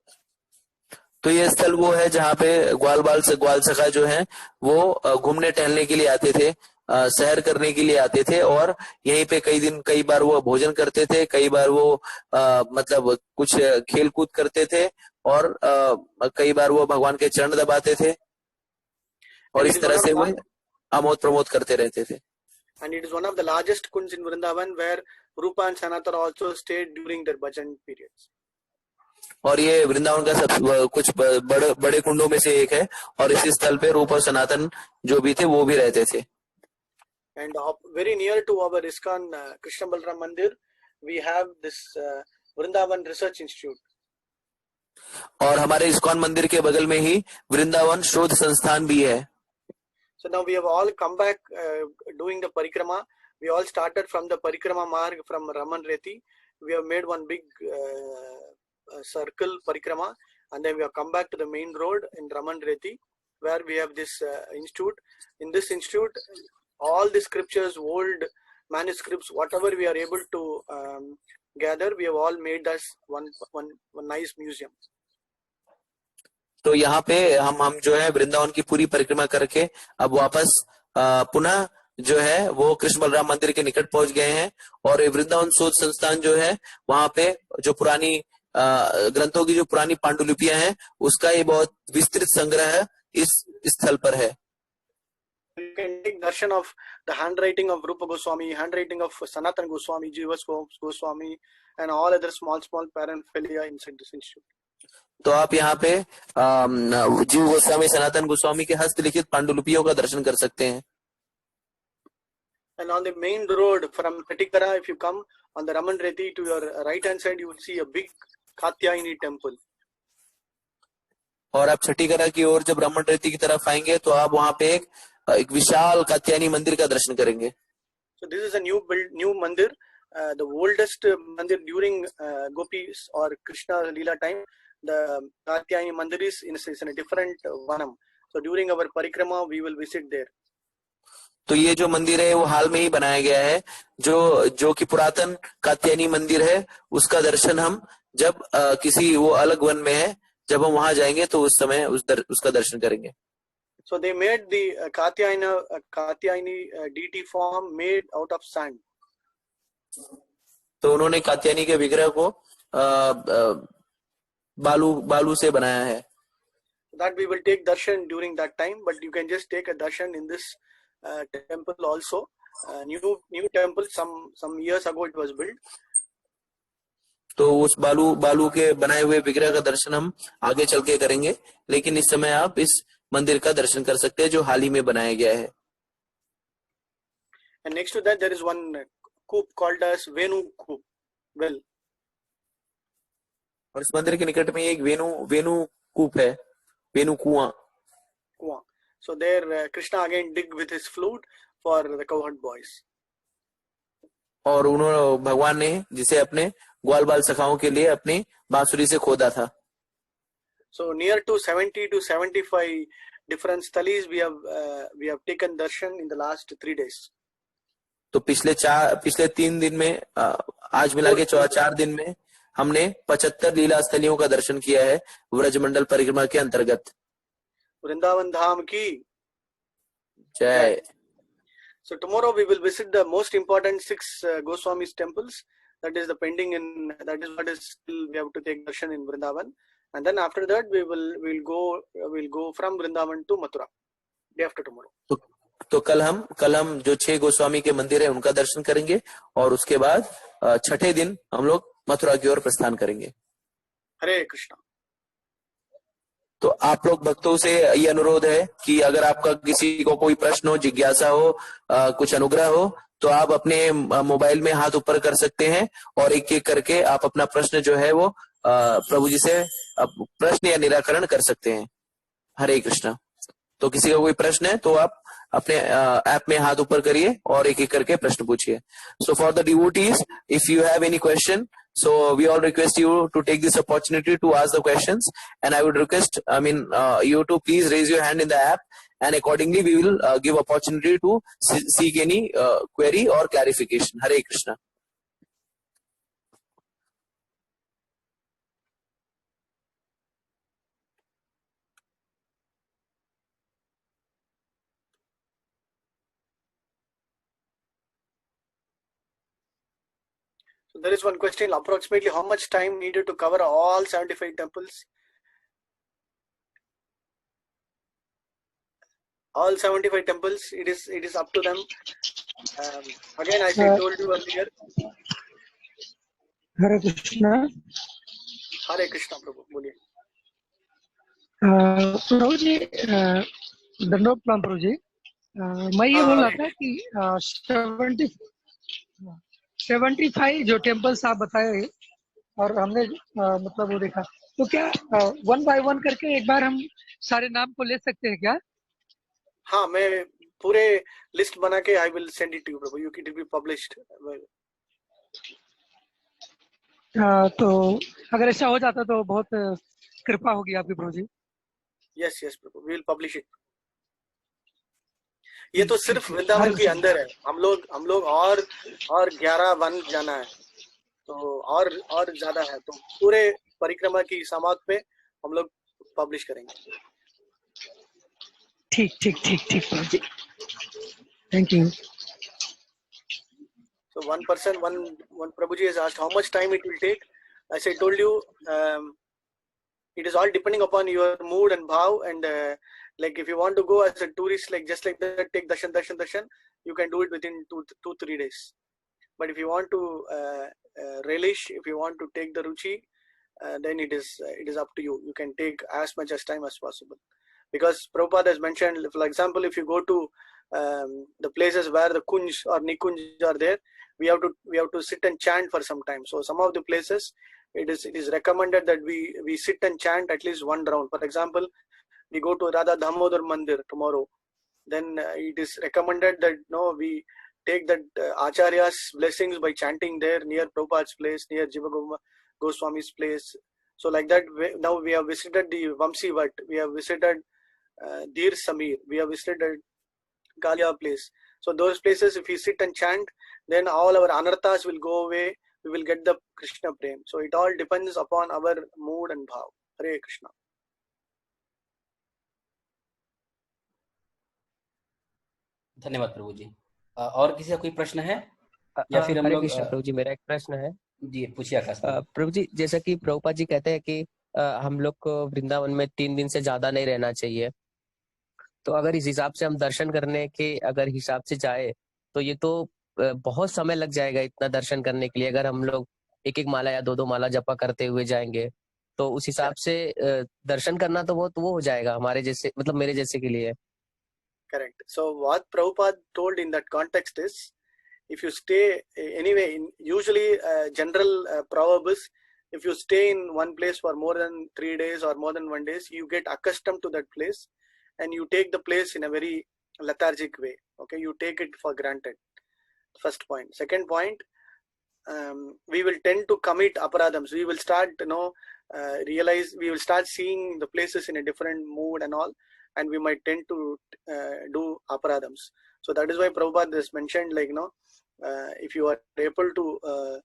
तो ये स्थल वो है जहाँ पे ग्वाल सखा जो है वो घूमने टहलने के लिए आते थे, सैर करने के लिए आते थे, और यहीं पे कई बार वो भोजन करते थे, कई बार वो मतलब कुछ खेल कूद करते थे, और कई बार वो भगवान के चरण दबाते थे, और इस तरह से वो आमोद प्रमोद करते रहते थे। And it is one of the largest kunds in Vrindavan where Rupa and Sanatana also stayed during their bhajan periods. और ये वृंदावन का सब कुछ बड़े कुंडों में से एक है, और इसी स्थल पे रूप और सनातन जो भी थे वो भी रहते थे। And very near to our ISKCON Krishna Balram Mandir, we have this Vrindavan Research Institute. और हमारे ISKCON मंदिर के बगल में ही वृंदावन शोध संस्थान भी है। So now we have all come back doing the parikrama. We all started from the parikrama marg from Raman Reti. We have made one big circle parikrama, and then we have come back to the main road in Raman Reti, where we have this institute. In this institute, all the scriptures, old manuscripts, whatever we are able to gather, we have all made us one nice museum. तो यहाँ पे हम जो है वृंदावन की पूरी परिक्रमा करके अब वापस पुनः जो है वो कृष्ण बलराम मंदिर के निकट पहुंच गए हैं, और ये वृंदावन शोध संस्थान जो है वहाँ पे जो पुरानी ग्रंथों की जो पुरानी पांडुलिपियां हैं उसका ये बहुत विस्तृत संग्रह इस स्थल पर है। You can take darshan of the handwriting of Rupa Goswami, handwriting of Sanatana Goswami, Jiva Goswami, and all other small paraphernalia inside this institute. तो आप यहाँ पे जीव गोस्वामी, सनातन गोस्वामी के हस्तलिखित पांडुलिपियों का दर्शन कर सकते हैं। And on the main road from Patikara, if you come on the Raman Reti, to your right hand side, you will see a big Katyayani temple. और आप छठीकरा की ओर जब रमन रेती की तरफ आएंगे तो आप वहाँ पे एक विशाल कात्यायनी मंदिर का दर्शन करेंगे। So this is a new mandir, the oldest mandir during Gopis or Krishna Leela time. The Katyayani mandir is in a different vanam. So during our parikrama, we will visit there. तो ये जो मंदिर है वो हाल में ही बनाया गया है, जो कि पुरातन कात्यायनी मंदिर है, उसका दर्शन हम जब किसी वो अलग वन में है, जब हम वहां जाएंगे तो उस समय उसका दर्शन करेंगे। So they made the Katyayani deity form made out of sand. तो उन्होंने कात्यायनी के विग्रह को बालू से बनाया है। That we will take darshan during that time, but you can just take a darshan in this temple also. New temple, some years ago it was built. तो उस बालू के बनाए हुए विग्रह का दर्शन हम आगे चल के करेंगे, लेकिन इस समय आप इस मंदिर का दर्शन कर सकते हैं जो हाल ही में बनाया गया है। And next to that, there is one coop called as Venu Coop well. और इस मंदिर के निकट में एक वेनु कूप है, वेनु कुआं. So there Krishna again dig with his flute for the cowherd boys. और उन्होंने भगवान ने जिसे अपने ग्वाल बाल सखाओं के लिए अपनी बांसुरी से खोदा था. So near to 70 to 75 different sthalis we have taken darshan in the last 3 days. तो पिछले 3 दिन में आज मिला के 4 दिन में हमने 75 लीला स्थलियों का दर्शन किया है व्रजमंडल परिक्रमा के अंतर्गत. वृंदावन धाम की जय. So tomorrow we will visit the most important 6 Goswamis temples. That is the pending that is what is still we have to take darshan in Vrindavan, and then after that we'll go from Vrindavan to Mathura day after tomorrow. तो कल हम जो 6 गोस्वामी के मंदिर है उनका दर्शन करेंगे और उसके बाद 6ठे दिन हम लोग मथुरा की ओर प्रस्थान करेंगे. हरे कृष्णा. तो आप लोग भक्तों से ये अनुरोध है कि अगर आपका किसी को कोई प्रश्न हो, जिज्ञासा हो, कुछ अनुग्रह हो, तो आप अपने मोबाइल में हाथ ऊपर कर सकते हैं और एक एक करके आप अपना प्रश्न जो है वो प्रभु जी से प्रश्न या निराकरण कर सकते हैं. हरे कृष्णा. तो किसी का कोई प्रश्न है तो आप अपने ऐप में हाथ ऊपर करिए और एक एक करके प्रश्न पूछिए. So for the devotees, if you have any question, so we all request you to take this opportunity to ask the questions, and I would request you to please raise your hand in the app, and accordingly we will give opportunity to seek any query or clarification. Hare Krishna. So there is one question, approximately how much time needed to cover all 75 temples? All 75 temples, it is up to them. Again, as I told you earlier. हरे कृष्णा. हरे कृष्णा प्रभु, बोलिए. प्रभु जी, दंडोत प्रणाम प्रभु जी. मैं ये बोल रहा था कि 75 जो temples आप बताए और हमने मतलब वो देखा, तो क्या 1 by 1 करके एक बार हम सारे नाम को ले सकते हैं क्या? हाँ, मैं पूरे लिस्ट बना के I will send it to you Prabhu. You can be published. तो अगर ऐसा हो जाता तो बहुत कृपा होगी आपकी प्रभु जी. Yes Prabhu, we will publish it. ये तो सिर्फ वृंदावन के अंदर है. हम लोग और 11 वन जाना है, तो और ज्यादा है, तो पूरे परिक्रमा की समाप्त पे हम लोग पब्लिश करेंगे. ठीक Prabhu ji. Thank you. So one Prabhuji has asked how much time it will take. As I told you, it is all depending upon your mood and bhav, and like if you want to go as a tourist, like just like that, take darshan, you can do it within 2-3 days. But if you want to relish, if you want to take the ruchi, then it is up to you. You can take as much as time as possible. Because Prabhupada has mentioned, for example, if you go to the places where the kunj or nikunj are there, we have to sit and chant for some time. So some of the places, it is recommended that we sit and chant at least 1 round. For example, we go to Radha Damodar Mandir tomorrow, then it is recommended that we take that Acharya's blessings by chanting there near Prabhupada's place, near Jiva Goswami's place. So like that, now we have visited the Vamsi Vat, we have visited Dhir Samir, we have visited Galia place. So those places, if we sit and chant, then all our anarthas will go away. We will get the Krishna prem. So it all depends upon our mood and bhav. Hare Krishna. धन्यवाद प्रभु जी. और किसी का कोई प्रश्न है या फिर हम हरे लोग? कृष्ण प्रभु जी, मेरा एक प्रश्न है. जी पूछिए आकाश. प्रभु जी, जैसा कि प्रभुपाद जी कहते हैं कि हम लोग को वृंदावन में 3 दिन से ज्यादा नहीं रहना चाहिए, तो अगर इस हिसाब से हम दर्शन करने के अगर हिसाब से जाए तो ये तो बहुत समय लग जाएगा इतना दर्शन करने के लिए. अगर हम लोग एक माला या 2 माला जपा करते हुए जाएंगे तो उस हिसाब से दर्शन करना तो बहुत वो हो जाएगा हमारे जैसे, मतलब मेरे जैसे के लिए. Correct. So what Prabhupada told in that context is, if you stay anyway, usually general proverb is, if you stay in one place for more than 3 days or more than 1 day, you get accustomed to that place and you take the place in a very lethargic way. Okay, you take it for granted. First point. Second point, we will tend to commit aparadams. We will start, realize, we will start seeing the places in a different mood and all, and we might tend to do aparadams. So that is why Prabhupada has mentioned, like, if you are able to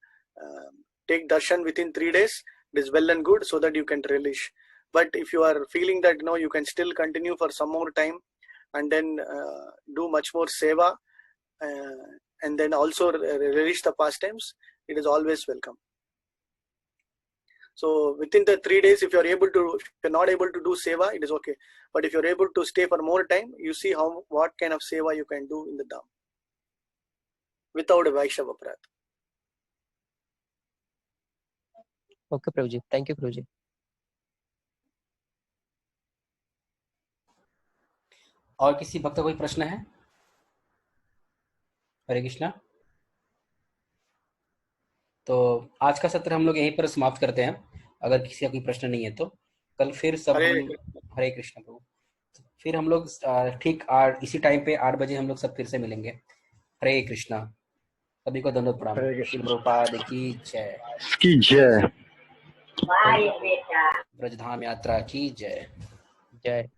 take darshan within 3 days, it is well and good, so that you can relish. But if you are feeling that you can still continue for some more time and then do much more seva, and then also relish the pastimes, it is always welcome. So within the 3 days, if you're not able to do seva, it is okay. But if you're able to stay for more time, you see what kind of seva you can do in the Dham without a Vaishnava aparadh. Okay Prabhu ji, thank you Prabhu ji. और किसी भक्त का कोई प्रश्न है? हरे कृष्णा। तो आज का सत्र हम लोग यहीं पर समाप्त करते हैं, अगर किसी का कोई प्रश्न नहीं है तो। कल फिर सब हरे कृष्ण प्रभु, फिर हम लोग ठीक इसी टाइम पे 8 बजे हम लोग सब फिर से मिलेंगे। हरे कृष्णा। सभी को धन्यवाद, प्रणाम। प्रभुपाद की जय। ब्रजधाम यात्रा की जय। जय।